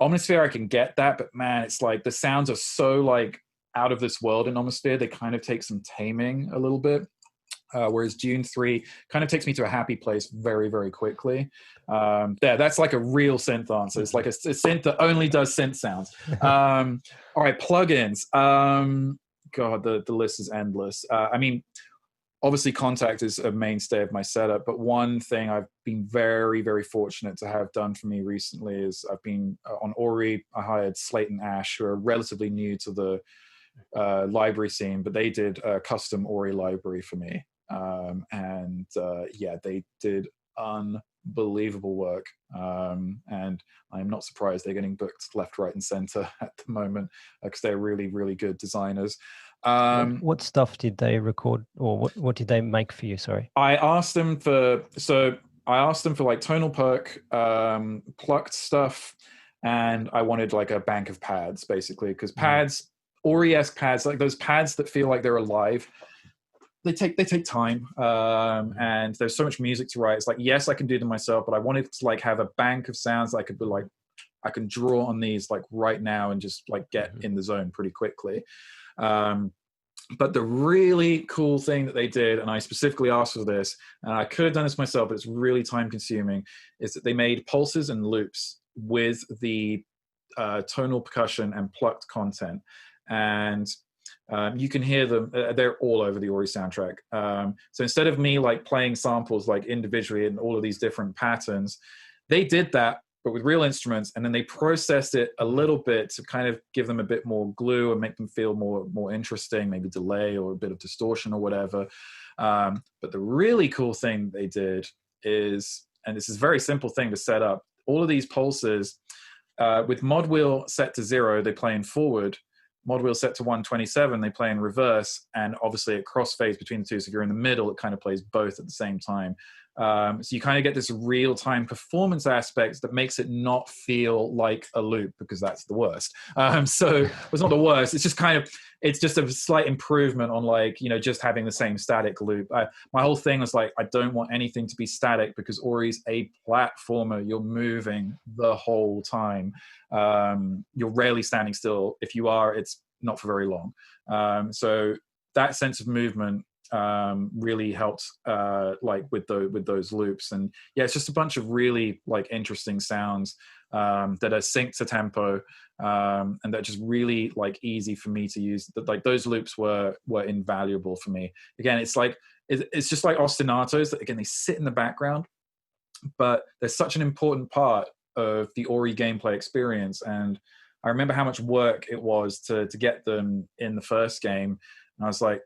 Omnisphere, I can get that, but man, it's like the sounds are so like out of this world in Omnisphere. They kind of take some taming a little bit. Whereas Dune 3 kind of takes me to a happy place very, very quickly. That's like a real synth answer. It's like a synth that only does synth sounds. All right, plugins. God, the list is endless. I mean, obviously Contact is a mainstay of my setup, but one thing I've been very, very fortunate to have done for me recently is I've been on Ori. I hired Slate and Ash, who are relatively new to the library scene, but they did a custom Ori library for me. They did unbelievable work. And I'm not surprised they're getting booked left, right, and center at the moment because they're really, really good designers. What stuff did they record, or what did they make for you? Sorry. I asked them for like tonal perk, plucked stuff, and I wanted like a bank of pads, basically, because pads, Ori-esque pads, like those pads that feel like they're alive, they take time, and there's so much music to write. It's like, yes, I can do them myself, but I wanted to like have a bank of sounds that I could be like, I can draw on these like right now and just like get in the zone pretty quickly. But the really cool thing that they did, and I specifically asked for this, and I could have done this myself, but it's really time consuming, is that they made pulses and loops with the tonal percussion and plucked content. And you can hear them, they're all over the Ori soundtrack. So instead of me like playing samples like individually in all of these different patterns, they did that, but with real instruments, and then they processed it a little bit to kind of give them a bit more glue and make them feel more interesting, maybe delay or a bit of distortion or whatever. But the really cool thing they did is, and this is a very simple thing to set up, all of these pulses, with mod wheel set to 0, they play in forward. Mod wheel set to 127, they play in reverse, and obviously it crossfades between the two. So if you're in the middle, it kind of plays both at the same time. So you kind of get this real-time performance aspect that makes it not feel like a loop, because that's the worst. So it's not the worst. It's just it's just a slight improvement on like, just having the same static loop. My whole thing was like, I don't want anything to be static because Ori's a platformer. You're moving the whole time. You're rarely standing still. If you are, it's not for very long. So that sense of movement really helped like with those loops. And yeah, it's just a bunch of really like interesting sounds that are synced to tempo, and that just really like easy for me to use. Like those loops were invaluable for me. Again, it's like it's just like ostinatos that, again, they sit in the background, but they're such an important part of the Ori gameplay experience. And I remember how much work it was to get them in the first game, and I was like,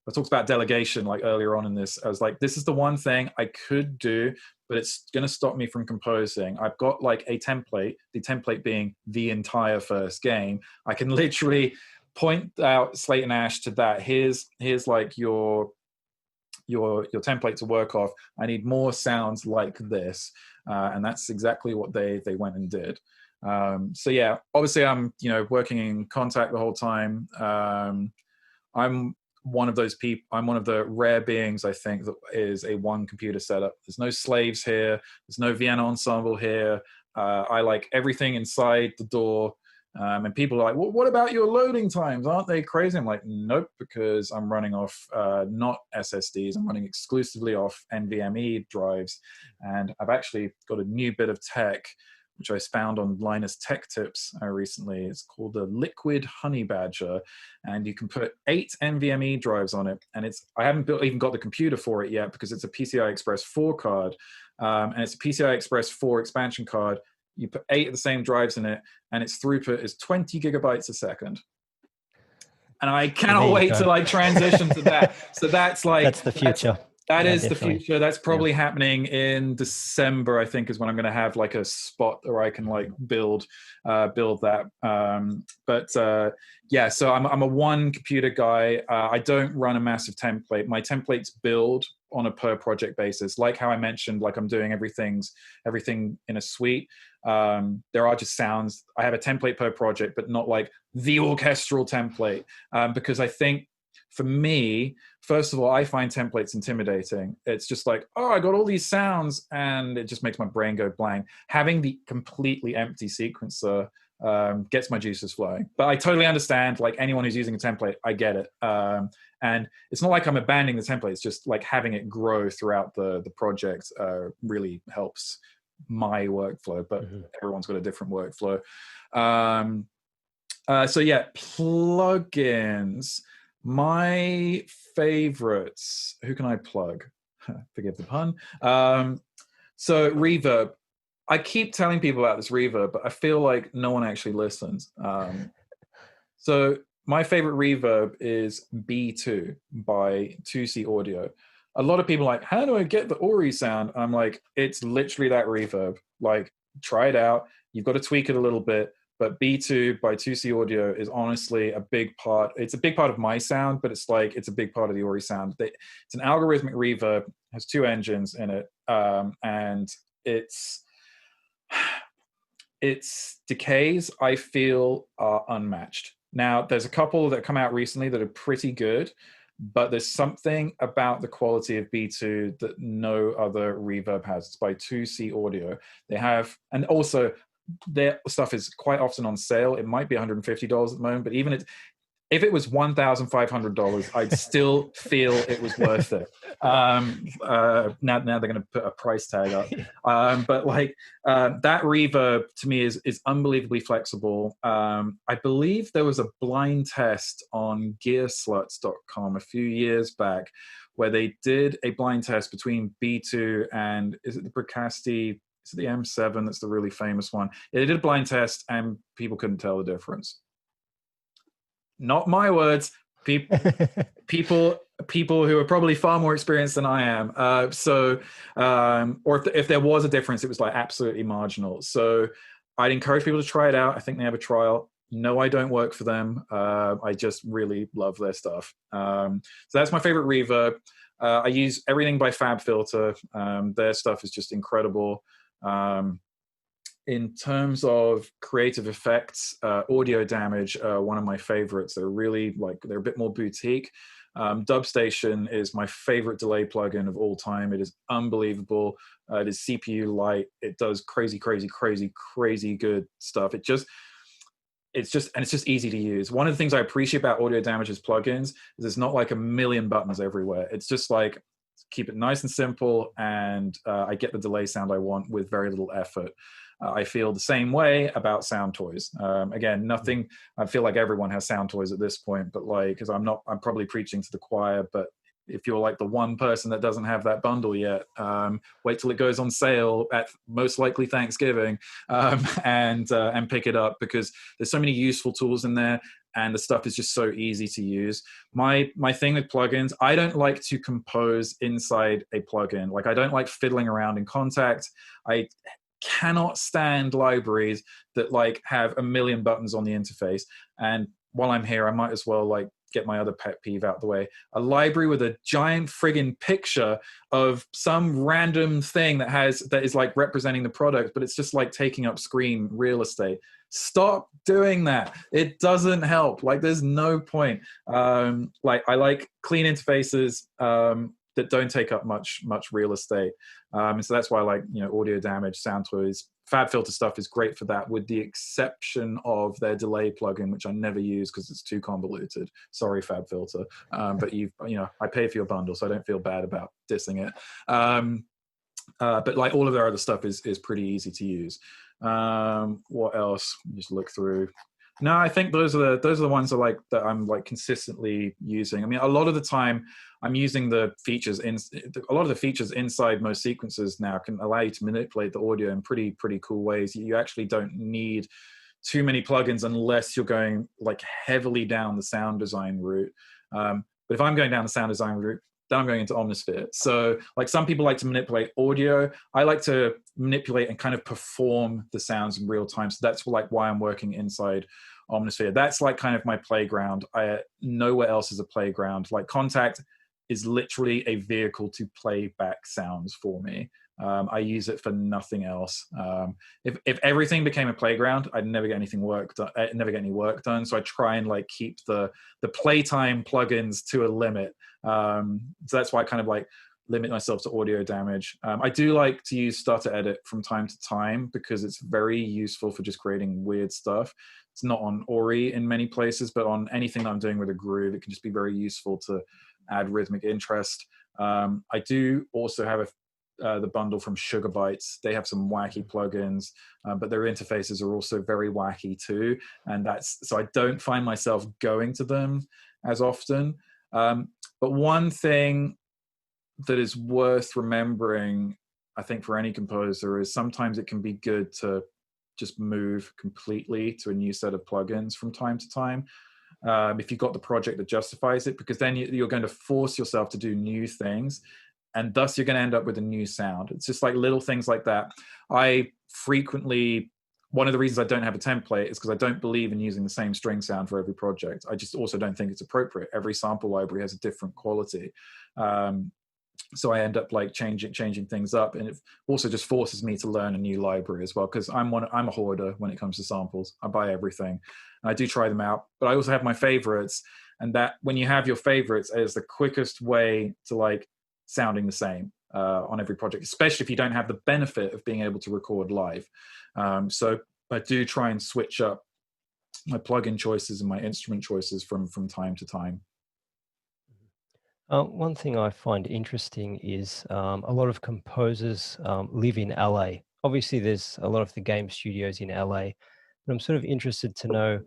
I talked about delegation like earlier on in this. I was like, this is the one thing I could do, but it's going to stop me from composing. I've got like a template, the template being the entire first game. I can literally point out Slate and Ash to that. Here's like your template to work off. I need more sounds like this. And that's exactly what they went and did. So yeah, obviously I'm, working in Contact the whole time. I'm one of those people. I'm one of the rare beings, I think, that is a one computer setup. There's no slaves here. There's no Vienna ensemble here. I like everything inside the door. And people are like, well, what about your loading times? Aren't they crazy? I'm like, nope, because I'm running off not SSDs. I'm running exclusively off NVMe drives. And I've actually got a new bit of tech, which I found on Linus Tech Tips recently. It's called the Liquid Honey Badger, and you can put 8 NVMe drives on it. And I haven't even got the computer for it yet, because it's a PCI Express 4 card, and it's a PCI Express 4 expansion card. You put 8 of the same drives in it, and its throughput is 20 gigabytes a second. And I cannot wait to like transition to that. So that's like that's the future. That Yeah, is the definitely. future. That's Yeah. probably happening in December, I think, is when I'm going to have like a spot where I can like build that. Yeah, so I'm a one computer guy. I don't run a massive template. My templates build on a per project basis. Like how I mentioned, like I'm doing everything in a suite. There are just sounds. I have a template per project, but not like the orchestral template, because I think for me, first of all, I find templates intimidating. It's just like, oh, I got all these sounds, and it just makes my brain go blank. Having the completely empty sequencer gets my juices flowing. But I totally understand, like anyone who's using a template, I get it. And it's not like I'm abandoning the template. It's just like having it grow throughout the project really helps my workflow, but everyone's got a different workflow. So yeah, plugins. My favorites. Who can I plug? Forgive the pun. So Reverb. I keep telling people about this Reverb, but I feel like no one actually listens. So my favorite Reverb is B2 by 2C Audio. A lot of people are like, how do I get the Ori sound? I'm like, it's literally that Reverb. Like, try it out. You've got to tweak it a little bit. But B2 by 2C Audio is honestly a big part. It's a big part of my sound, but it's a big part of the Ori sound. It's an algorithmic reverb, has 2 engines in it, and its decays, I feel, are unmatched. Now, there's a couple that come out recently that are pretty good, but there's something about the quality of B2 that no other reverb has. It's by 2C Audio. They have, and also their stuff is quite often on sale. It might be $150 at the moment, but even if it was $1,500, I'd still feel it was worth it. Now they're going to put a price tag up, but like that reverb to me is unbelievably flexible. I believe there was a blind test on gearsluts.com a few years back where they did a blind test between B2 and, is it the Bricasti? Is it the M7? That's the really famous one. Yeah, they did a blind test and people couldn't tell the difference. Not my words. People who are probably far more experienced than I am. Or if there was a difference, it was like absolutely marginal. So I'd encourage people to try it out. I think they have a trial. No, I don't work for them. I just really love their stuff. So that's my favorite reverb. I use everything by FabFilter. Their stuff is just incredible. In terms of creative effects, Audio Damage, one of my favorites. They're really they're a bit more boutique. Dubstation is my favorite delay plugin of all time. It is unbelievable. It is CPU light. It does crazy good stuff. It's just easy to use. One of the things I appreciate about Audio Damage's plugins is it's not like a million buttons everywhere. It's just like, keep it nice and simple, and I get the delay sound I want with very little effort. I feel the same way about sound toys. Again, nothing. I feel like everyone has sound toys at this point, but because I'm probably preaching to the choir. But if you're like the one person that doesn't have that bundle yet, wait till it goes on sale at most likely Thanksgiving, and pick it up, because there's so many useful tools in there. And the stuff is just so easy to use. My thing with plugins, I don't like to compose inside a plugin. Like, I don't like fiddling around in Contact. I cannot stand libraries that have a million buttons on the interface. And while I'm here, I might as well get my other pet peeve out the way. A library with a giant friggin' picture of some random thing that is representing the product, but it's just taking up screen real estate. Stop doing that. It doesn't help. There's no point. I like clean interfaces that don't take up much real estate. And so that's why I like, Audio Damage, Sound Toys. FabFilter stuff is great for that, with the exception of their delay plugin, which I never use because it's too convoluted. Sorry, FabFilter. But I pay for your bundle, so I don't feel bad about dissing it. But all of their other stuff is pretty easy to use. What else? Just look through. No, I think those are the ones that I'm consistently using. I mean, a lot of the time I'm using the features a lot of the features inside most sequencers now can allow you to manipulate the audio in pretty cool ways. You actually don't need too many plugins unless you're going heavily down the sound design route. But if I'm going down the sound design route, then I'm going into Omnisphere. So like some people like to manipulate audio. I like to manipulate and kind of perform the sounds in real time. So that's like why I'm working inside Omnisphere. That's like kind of my playground. Nowhere else is a playground. Like Contact is literally a vehicle to play back sounds for me. I use it for nothing else. If everything became a playground, I'd never get anything I'd never get any work done. So I try and like keep the playtime plugins to a limit. So that's why I kind of like limit myself to audio damage. I do like to use Starter Edit from time to time because it's very useful for just creating weird stuff. It's not on Ori in many places, but on anything that I'm doing with a groove, it can just be very useful to add rhythmic interest. I do also have the bundle from Sugar Bytes. They have some wacky plugins, but their interfaces are also very wacky too. And so I don't find myself going to them as often. But one thing that is worth remembering, I think, for any composer is sometimes it can be good to just move completely to a new set of plugins from time to time. If you've got the project that justifies it, because then you're going to force yourself to do new things, and thus you're going to end up with a new sound. It's just like little things like that. I frequently, one of the reasons I don't have a template is because I don't believe in using the same string sound for every project. I just also don't think it's appropriate. Every sample library has a different quality. So I end up like changing things up, and it also just forces me to learn a new library as well, because I'm a hoarder when it comes to samples. I buy everything and I do try them out, but I also have my favorites, and that when you have your favorites is the quickest way to like sounding the same on every project, especially if you don't have the benefit of being able to record live. So I do try and switch up my plugin choices and my instrument choices from time to time. One thing I find interesting is a lot of composers live in LA. Obviously, there's a lot of the game studios in LA, but I'm sort of interested to know,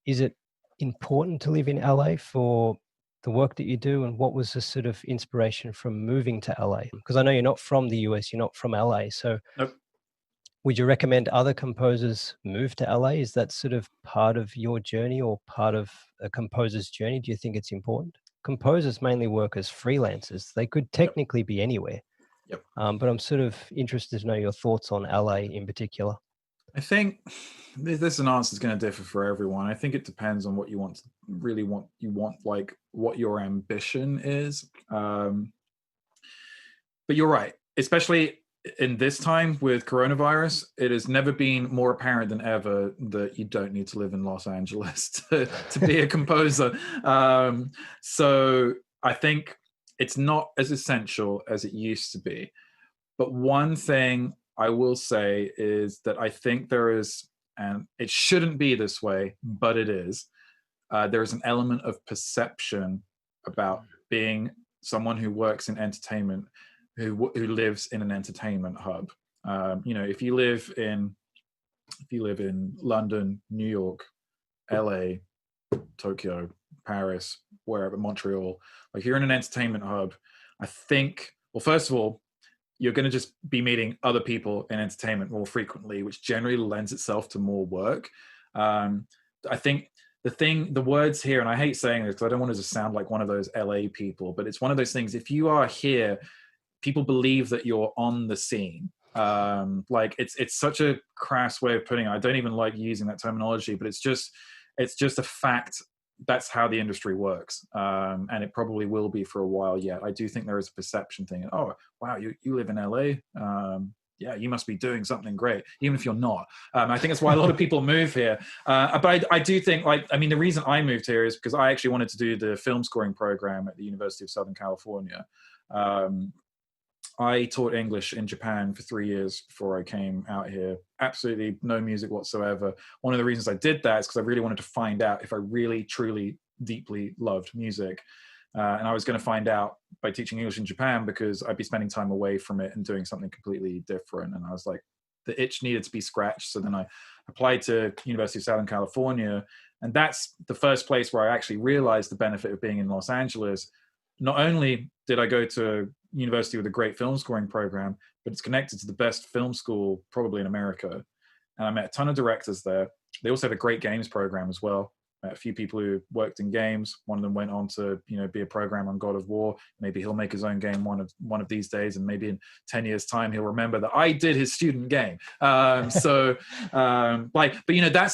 is it important to live in LA for the work that you do, and what was the sort of inspiration from moving to LA? Because I know you're not from the US, you're not from LA, so Nope. would you recommend other composers move to LA? Is that sort of part of your journey or part of a composer's journey? Do you think it's important? Composers mainly work as freelancers. They could technically be anywhere. Yep. But I'm sort of interested to know your thoughts on LA in particular. I think this an answer is going to differ for everyone. I think it depends on what you want, like what your ambition is. But you're right, especially in this time with coronavirus, it has never been more apparent than ever that you don't need to live in Los Angeles to be a composer. So I think it's not as essential as it used to be. But one thing I will say is that I think there is, and it shouldn't be this way, but it is, there is an element of perception about being someone who works in entertainment, who lives in an entertainment hub. If you live in London, New York, LA, Tokyo, Paris, wherever, Montreal, like you're in an entertainment hub, I think, well, first of all, you're going to just be meeting other people in entertainment more frequently, which generally lends itself to more work. I think the words here, and I hate saying this because I don't want to just sound like one of those LA people, but it's one of those things. If you are here, people believe that you're on the scene. Like it's such a crass way of putting it. I don't even like using that terminology, but it's just a fact. That's how the industry works, and it probably will be for a while yet. I do think there is a perception thing. Oh, wow, you live in LA? Yeah, you must be doing something great, even if you're not. I think that's why a lot of people move here. But I do think, the reason I moved here is because I actually wanted to do the film scoring program at the University of Southern California. I taught English in Japan for 3 years before I came out here. Absolutely no music whatsoever. One of the reasons I did that is because I really wanted to find out if I really, truly, deeply loved music. And I was going to find out by teaching English in Japan because I'd be spending time away from it and doing something completely different. And I was like, the itch needed to be scratched. So then I applied to University of Southern California. And that's the first place where I actually realized the benefit of being in Los Angeles. Not only did I go to a university with a great film scoring program, but it's connected to the best film school probably in America. And I met a ton of directors there. They also have a great games program as well. met a few people who worked in games. One of them went on to, be a programmer on God of War. Maybe he'll make his own game one of these days, and maybe in 10 years time he'll remember that I did his student game. But that's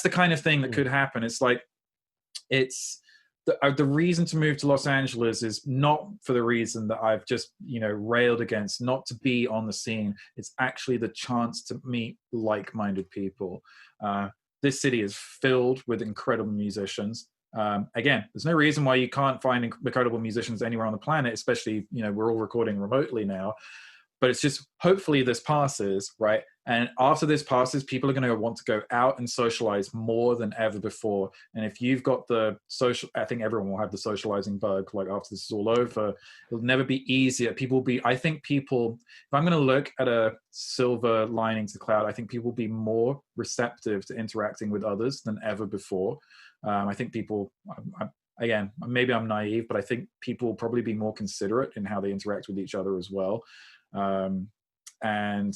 the kind of thing that could happen. It's like, it's the reason to move to Los Angeles is not for the reason that I've just, railed against, not to be on the scene. It's actually the chance to meet like-minded people. This city is filled with incredible musicians. Again, there's no reason why you can't find incredible musicians anywhere on the planet, especially, we're all recording remotely now. But it's just, hopefully this passes, right? And after this passes, people are going to want to go out and socialize more than ever before. And if you've got the social, I think everyone will have the socializing bug, like after this is all over, it'll never be easier. I think people, if I'm going to look at a silver lining to the cloud, I think people will be more receptive to interacting with others than ever before. I think people, again, maybe I'm naive, but I think people will probably be more considerate in how they interact with each other as well. And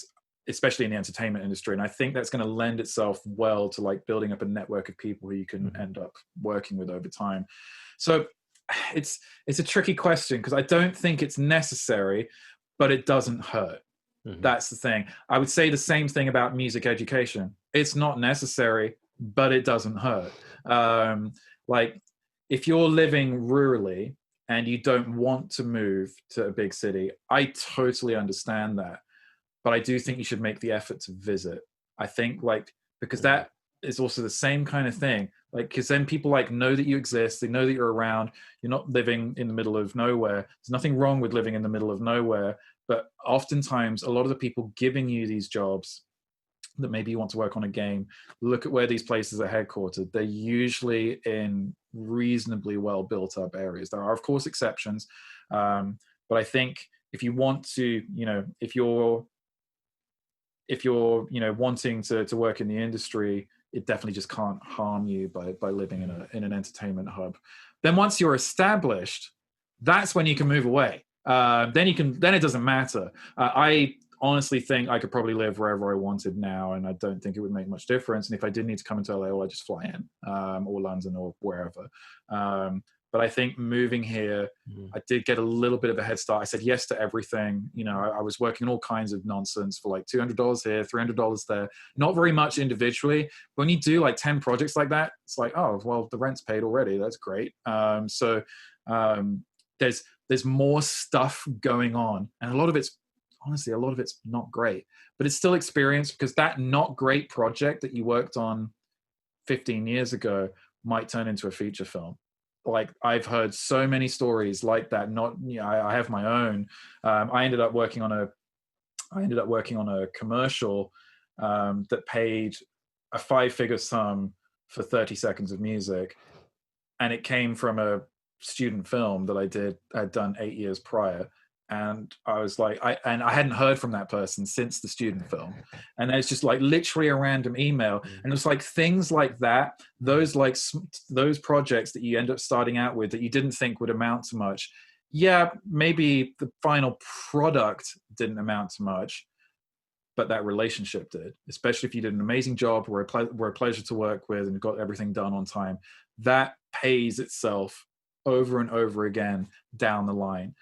especially in the entertainment industry. And I think that's going to lend itself well to like building up a network of people who you can end up working with over time. So it's a tricky question, because I don't think it's necessary, but it doesn't hurt. That's the thing. I would say the same thing about music education. It's not necessary, but it doesn't hurt. Like if you're living rurally and you don't want to move to a big city, I totally understand that. But I do think you should make the effort to visit. I think because that is also the same kind of thing. Because then people know that you exist, they know that you're around, you're not living in the middle of nowhere. There's nothing wrong with living in the middle of nowhere. But oftentimes, a lot of the people giving you these jobs that maybe you want to work on a game, look at where these places are headquartered. They're usually in reasonably well built up areas. There are, of course, exceptions. But I think if you want to, if you're wanting to work in the industry, it definitely just can't harm you by living in an entertainment hub. Then once you're established, that's when you can move away. Then it doesn't matter. I honestly think I could probably live wherever I wanted now, and I don't think it would make much difference. And if I did need to come into LA, well, I just fly in, or London or wherever. But I think moving here, I did get a little bit of a head start. I said yes to everything. I was working all kinds of nonsense for like $200 here, $300 there. Not very much individually. But when you do like 10 projects like that, it's like, oh, well, the rent's paid already. That's great. So there's more stuff going on. And a lot of it's not great. But it's still experience, because that not great project that you worked on 15 years ago might turn into a feature film. Like I've heard so many stories like that. I have my own. I ended up working on a commercial that paid a 5-figure sum for 30 seconds of music, and it came from a student film that I'd done 8 years prior. And I was like, I hadn't heard from that person since the student film. And it's just like literally a random email. And it's like things like that, those projects that you end up starting out with that you didn't think would amount to much. Yeah, maybe the final product didn't amount to much, but that relationship did, especially if you did an amazing job, were a pleasure to work with and got everything done on time. That pays itself over and over again down the line.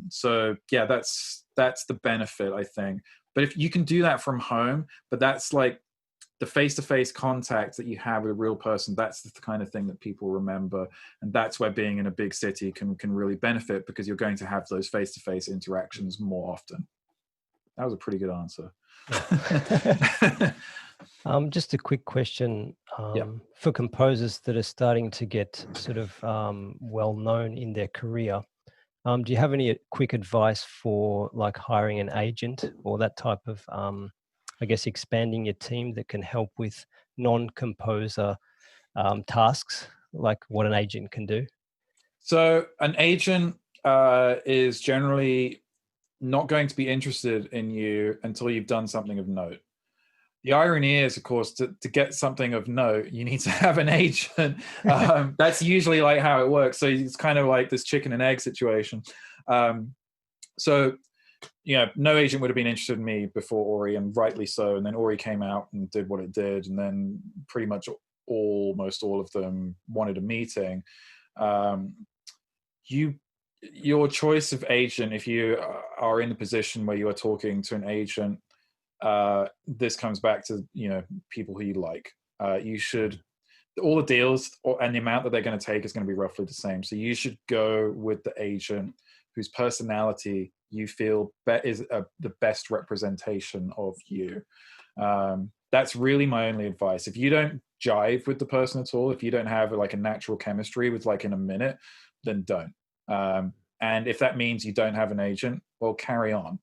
So yeah, that's the benefit, I think. But if you can do that from home, but that's like the face-to-face contact that you have with a real person, that's the kind of thing that people remember. And that's where being in a big city can really benefit, because you're going to have those face-to-face interactions more often. That was a pretty good answer. Just a quick question for composers that are starting to get sort of well known in their career. Do you have any quick advice for like hiring an agent or that type of, expanding your team that can help with non-composer tasks, like what an agent can do? So an agent is generally not going to be interested in you until you've done something of note. The irony is, of course, to get something of note, you need to have an agent. That's usually like how it works. So it's kind of like this chicken and egg situation. So, no agent would have been interested in me before Ori, and rightly so. And then Ori came out and did what it did. And then pretty much almost all of them wanted a meeting. Your choice of agent, if you are in the position where you are talking to an agent, this comes back to, people who you like. You should, all the deals and the amount that they're going to take is going to be roughly the same. So you should go with the agent whose personality you feel is the best representation of you. That's really my only advice. If you don't jive with the person at all, if you don't have like a natural chemistry with like in a minute, then don't. And if that means you don't have an agent, well, carry on.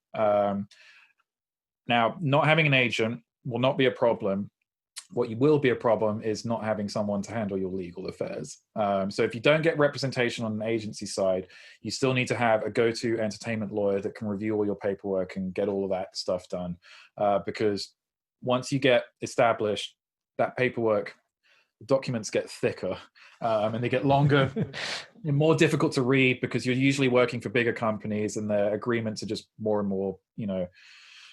Now, not having an agent will not be a problem. What will be a problem is not having someone to handle your legal affairs. So if you don't get representation on an agency side, you still need to have a go-to entertainment lawyer that can review all your paperwork and get all of that stuff done. Because once you get established, that paperwork, documents get thicker, and they get longer and more difficult to read, because you're usually working for bigger companies and their agreements are just more and more,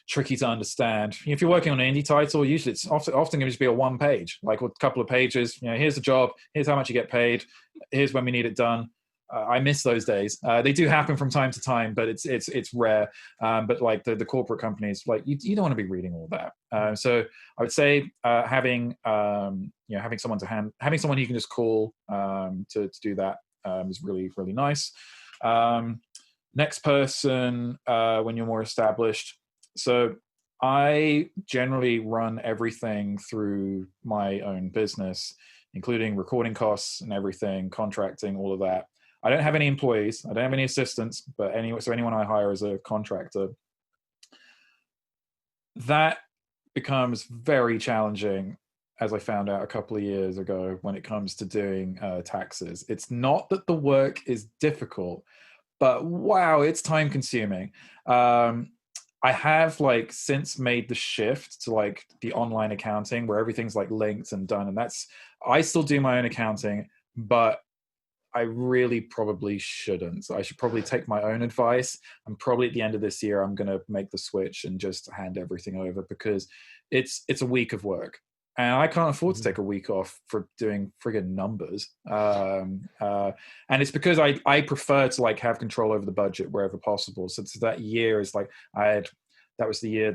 tricky to understand. If you're working on an indie title, usually it's often going to just be a one page, like a couple of pages. Here's the job, here's how much you get paid, here's when we need it done. I miss those days. They do happen from time to time, but it's rare. But like the corporate companies, like you don't want to be reading all that. So I would say having someone having someone you can just call to do that is really, really nice. Next person, when you're more established. So I generally run everything through my own business, including recording costs and everything, contracting, all of that. I don't have any employees. I don't have any assistants, but anyone I hire as a contractor. That becomes very challenging, as I found out a couple of years ago, when it comes to doing taxes. It's not that the work is difficult, but wow, it's time consuming. I have since made the shift to the online accounting where everything's linked and done. And I still do my own accounting, but I really probably shouldn't. So I should probably take my own advice. And probably at the end of this year, I'm going to make the switch and just hand everything over, because it's a week of work. And I can't afford to take a week off for doing friggin' numbers. And it's because I prefer to have control over the budget wherever possible. So that year is that was the year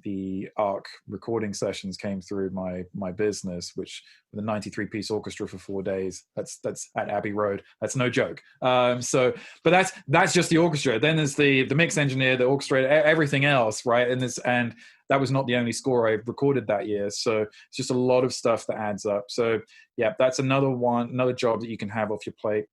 the ARK recording sessions came through my business, which with a 93-piece orchestra for 4 days, that's at Abbey Road. That's no joke. But that's just the orchestra. Then there's the mix engineer, the orchestrator, everything else, right? And that was not the only score I recorded that year. So it's just a lot of stuff that adds up. So yeah, that's another job that you can have off your plate.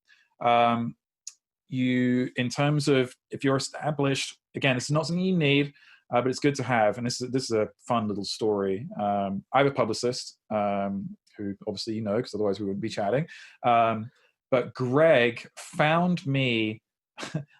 In terms of if you're established, again, it's not something you need, but it's good to have. And this is a fun little story. I have a publicist who obviously because otherwise we wouldn't be chatting. But Greg found me,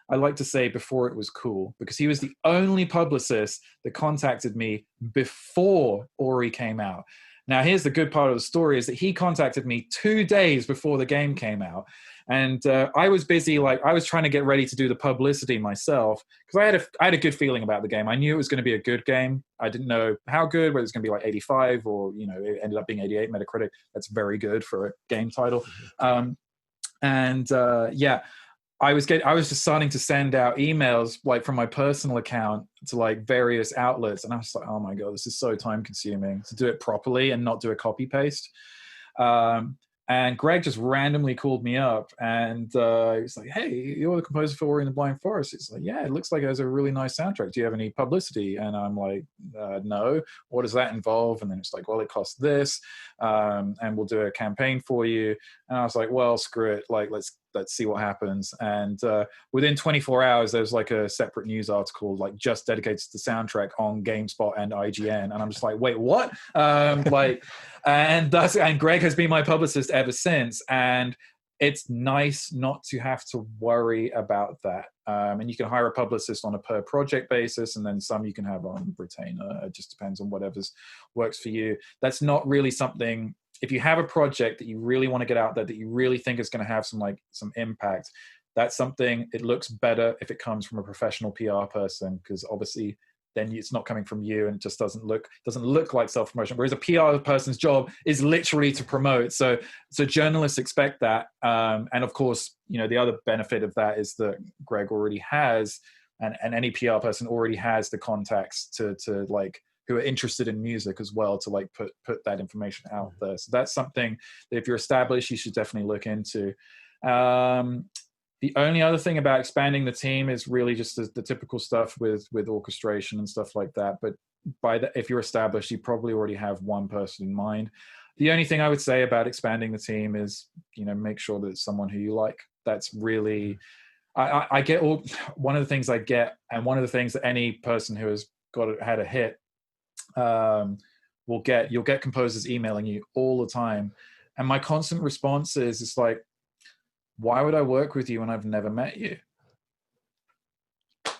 I like to say, before it was cool, because he was the only publicist that contacted me before Ori came out. Now, here's the good part of the story, is that he contacted me 2 days before the game came out. And I was busy, I was trying to get ready to do the publicity myself, because I had a good feeling about the game. I knew it was going to be a good game. I didn't know how good, whether it was going to be 85 or, it ended up being 88 Metacritic. That's very good for a game title. I was just starting to send out emails from my personal account to various outlets, and I was like, oh my god, this is so time consuming to do it properly and not do a copy paste. And Greg just randomly called me up, and he was like, hey, you're the composer for Ori and the Blind Forest. It's like, yeah, it looks like it has a really nice soundtrack. Do you have any publicity? And I'm like, no. What does that involve? And then it's like, well, it costs this, and we'll do a campaign for you. And I was like, well, screw it. Let's see what happens. And within 24 hours, there's a separate news article just dedicated to the soundtrack on GameSpot and IGN. And I'm just like, wait, what? And Greg has been my publicist ever since. And it's nice not to have to worry about that. And you can hire a publicist on a per project basis, and then some you can have on retainer. It just depends on whatever's works for you. That's not really something. If you have a project that you really want to get out there, that you really think is going to have some impact, that's something. It looks better if it comes from a professional PR person, because obviously then it's not coming from you, and it just doesn't look like self-promotion. Whereas a PR person's job is literally to promote. So journalists expect that. And of course, the other benefit of that is that Greg already has, and any PR person already has the contacts to like, who are interested in music as well, to like put that information out there. So that's something that if you're established, you should definitely look into. The only other thing about expanding the team is really just the typical stuff with orchestration and stuff like that. But if you're established, you probably already have one person in mind. The only thing I would say about expanding the team is, make sure that it's someone who you like. That's really, I get one of the things I get, and one of the things that any person who has had a hit will get, you'll get composers emailing you all the time. And my constant response is, it's like, why would I work with you when I've never met you?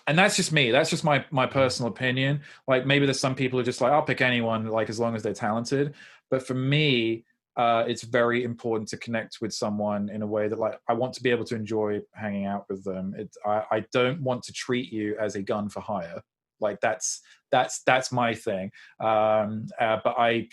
And that's just me. That's just my personal opinion. Like, maybe there's some people who are just like, I'll pick anyone, like, as long as they're talented. But for me, it's very important to connect with someone in a way that, like, I want to be able to enjoy hanging out with them. I don't want to treat you as a gun for hire. Like, that's my thing. But I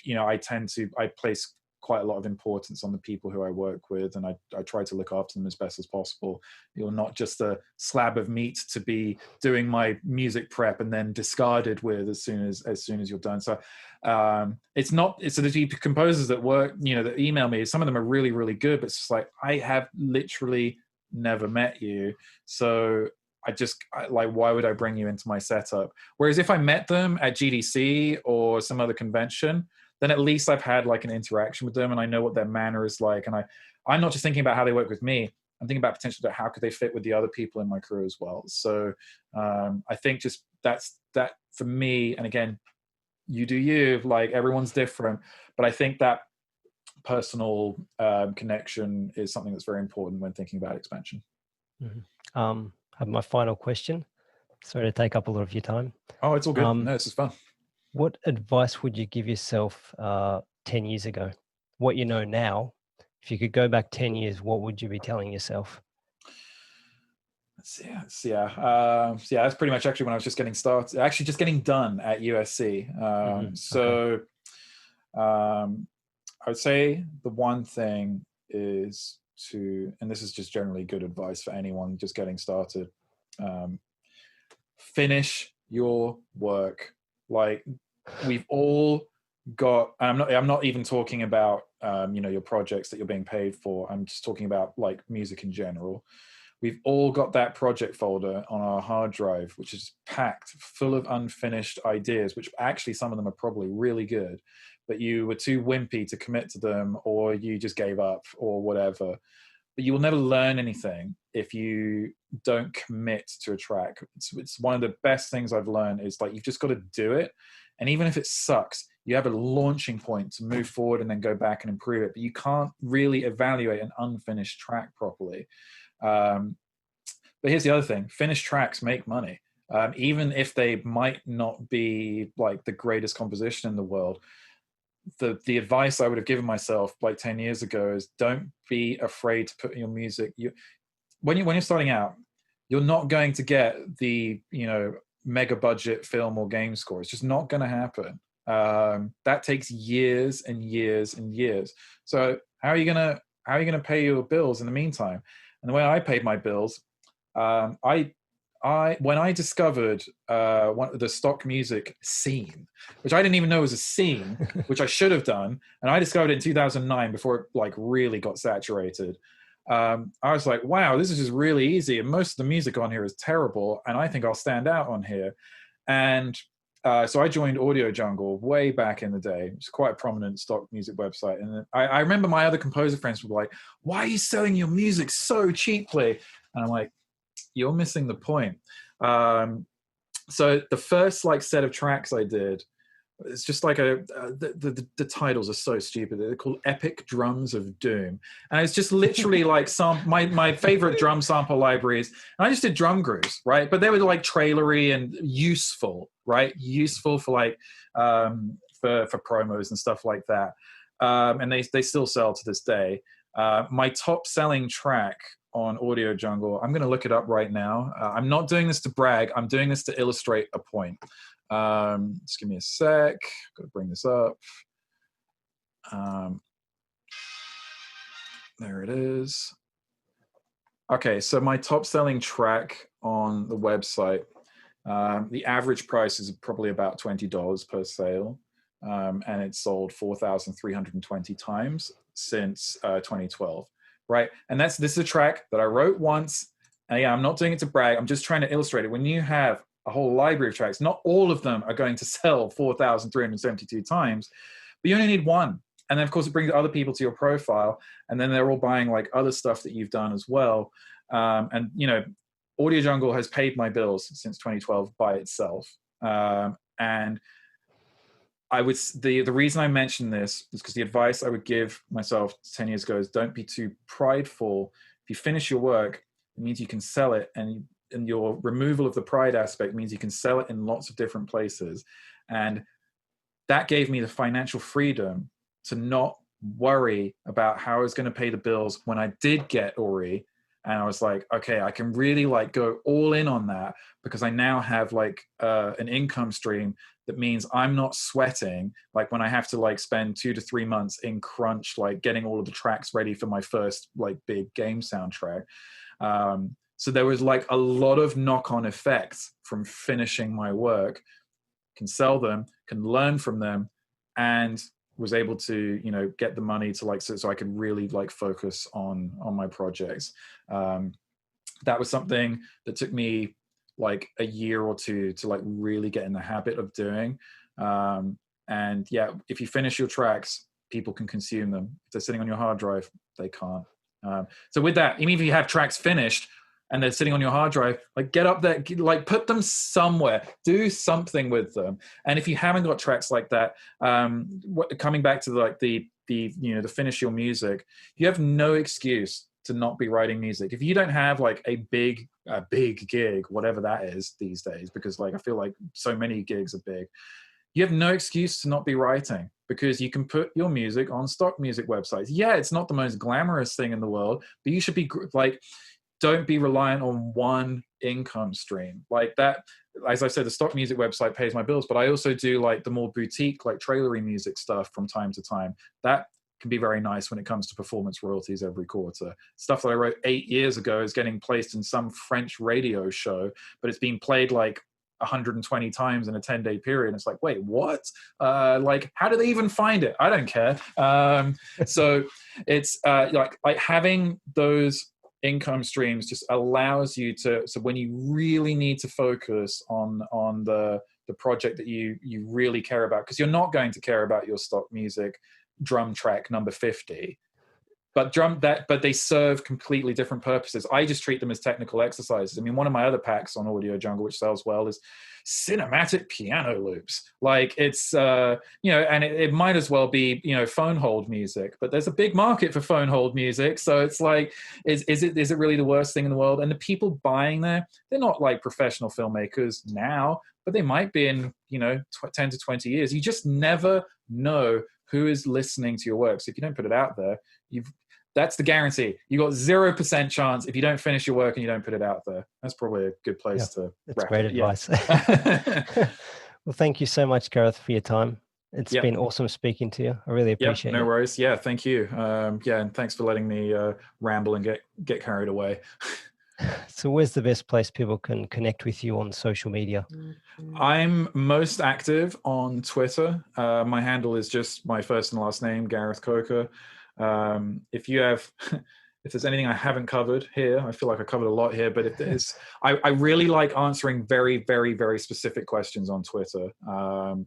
place quite a lot of importance on the people who I work with, and I try to look after them as best as possible. You're not just a slab of meat to be doing my music prep and then discarded with as soon as you're done. So it's the composers that work, that email me. Some of them are really, really good, but it's just like, I have literally never met you. So why would I bring you into my setup? Whereas if I met them at GDC or some other convention, then at least I've had like an interaction with them, and I know what their manner is like. And I'm not just thinking about how they work with me. I'm thinking about potentially how could they fit with the other people in my crew as well. So I think just that for me, and again, you do you, like, everyone's different, but I think that personal connection is something that's very important when thinking about expansion. Mm-hmm. I have my final question. Sorry to take up a lot of your time. Oh, it's all good. No, this is fun. What advice would you give yourself 10 years ago? What you know now, if you could go back 10 years, what would you be telling yourself? Yeah, that's pretty much actually when I was just getting started, actually just getting done at USC. I would say the one thing is and this is just generally good advice for anyone just getting started, finish your work. Like, we've all got, I'm not even talking about your projects that you're being paid for. I'm just talking about like music in general. We've all got that project folder on our hard drive, which is packed full of unfinished ideas, which actually some of them are probably really good, but you were too wimpy to commit to them, or you just gave up or whatever. But you will never learn anything if you don't commit to a track. It's one of the best things I've learned is, like, you've just got to do it. And even if it sucks, you have a launching point to move forward and then go back and improve it. But you can't really evaluate an unfinished track properly. But here's the other thing. Finished tracks make money. Even if they might not be like the greatest composition in the world. The advice I would have given myself like 10 years ago is, don't be afraid to put in your music. When you're starting out, you're not going to get the mega budget film or game score. It's just not going to happen. That takes years and years and years. So how are you gonna pay your bills in the meantime? And the way I paid my bills, when I discovered the stock music scene, which I didn't even know was a scene, which I should have done, and I discovered it in 2009 before it like really got saturated. I was like, wow, this is just really easy, and most of the music on here is terrible, and I think I'll stand out on here. And so I joined Audio Jungle way back in the day. It's quite a prominent stock music website. And I remember my other composer friends were like, why are you selling your music so cheaply? And I'm like, you're missing the point. So the first like set of tracks I did, it's just like the titles are so stupid. They're called Epic Drums of Doom. And it's just literally like my favorite drum sample libraries. And I just did drum grooves, right? But they were like trailery and useful, right? Useful for like, for promos and stuff like that. And they still sell to this day. My top selling track on Audio Jungle, I'm going to look it up right now. I'm not doing this to brag. I'm doing this to illustrate a point. Just give me a sec. Got to bring this up. There it is. Okay, so my top selling track on the website, the average price is probably about $20 per sale. And it's sold 4,320 times since 2012, right? And this is a track that I wrote once. And yeah, I'm not doing it to brag. I'm just trying to illustrate it. When you have a whole library of tracks, not all of them are going to sell 4,372 times, but you only need one. And then, of course, it brings other people to your profile. And then they're all buying like other stuff that you've done as well. And, you know, Audio Jungle has paid my bills since 2012 by itself. And the reason I mention this is because the advice I would give myself 10 years ago is don't be too prideful. If you finish your work, it means you can sell it, and your removal of the pride aspect means you can sell it in lots of different places. And that gave me the financial freedom to not worry about how I was going to pay the bills when I did get Ori. And I was like, okay, I can really like go all in on that because I now have like an income stream that means I'm not sweating like when I have to like spend 2 to 3 months in crunch, like getting all of the tracks ready for my first like big game soundtrack. So there was like a lot of knock-on effects from finishing my work. Can sell them, can learn from them, and was able to, you know, get the money to like, so I could really like focus on my projects. That was something that took me like a year or two to like really get in the habit of doing. And yeah, if you finish your tracks, people can consume them. If they're sitting on your hard drive, they can't. So with that, even if you have tracks finished and they're sitting on your hard drive, like get up there, like put them somewhere, do something with them. And if you haven't got tracks like that, coming back to the you know, the finish your music, you have no excuse to not be writing music. If you don't have like a big gig, whatever that is these days, because like I feel like so many gigs are big, you have no excuse to not be writing, because you can put your music on stock music websites. Yeah, it's not the most glamorous thing in the world, but you should be like, don't be reliant on one income stream like that. As I said, the stock music website pays my bills, but I also do like the more boutique, like trailery music stuff from time to time. That can be very nice when it comes to performance royalties every quarter. Stuff that I wrote 8 years ago is getting placed in some French radio show, but it's being played like 120 times in a 10-day period. It's like, wait, what? Like, how do they even find it? I don't care. So it's like having those income streams just allows you to, so when you really need to focus on the project that you really care about, because you're not going to care about your stock music drum track number 50, but they serve completely different purposes. I just treat them as technical exercises. I mean, one of my other packs on Audio Jungle, which sells well, is cinematic piano loops. Like it's, you know, and it might as well be, you know, phone hold music, but there's a big market for phone hold music. So it's like, is it really the worst thing in the world? And the people buying they're not like professional filmmakers now, but they might be in, you know, 10 to 20 years. You just never know who is listening to your work. So if you don't put it out there, that's the guarantee. You got 0% chance if you don't finish your work and you don't put it out there. That's probably a good place to That's wrap great it. advice. Well, thank you so much, Gareth, for your time. It's been awesome speaking to you. I really appreciate it. No worries. Yeah, thank you. And thanks for letting me ramble and get carried away. So where's the best place people can connect with you on social media? I'm most active on Twitter. My handle is just my first and last name, Gareth Coker. If there's anything I haven't covered here, I feel like I covered a lot here, but if there's, I really like answering very, very, very specific questions on Twitter.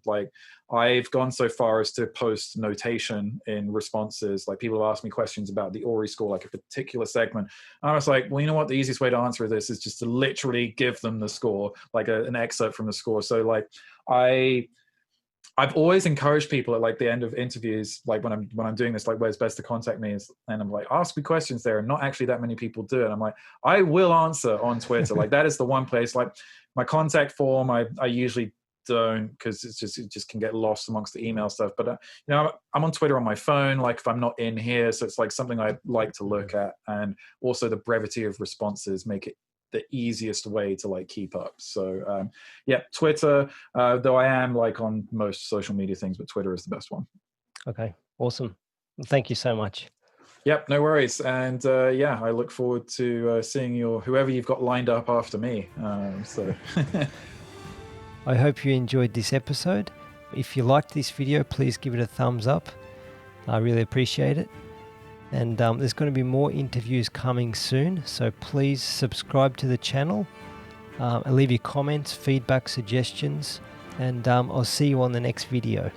Like I've gone so far as to post notation in responses. Like people have asked me questions about the Ori score, like a particular segment. And I was like, well, you know what? The easiest way to answer this is just to literally give them the score, like an excerpt from the score. So like I've always encouraged people at like the end of interviews, like when I'm doing this, like where's best to contact me, and I'm like, ask me questions there, and not actually that many people do it. I'm like, I will answer on Twitter. Like that is the one place. Like my contact form, I usually don't, because it just can get lost amongst the email stuff. But you know, I'm on Twitter on my phone, like if I'm not in here, so it's like something I like to look at, and also the brevity of responses make it the easiest way to like keep up. So yeah, Twitter, though I am like on most social media things, but Twitter is the best one. Okay, awesome. Thank you so much. Yep, no worries. And yeah, I look forward to seeing whoever you've got lined up after me. So I hope you enjoyed this episode. If you liked this video, please give it a thumbs up. I really appreciate it. And there's going to be more interviews coming soon, so please subscribe to the channel and leave your comments, feedback, suggestions, and I'll see you on the next video.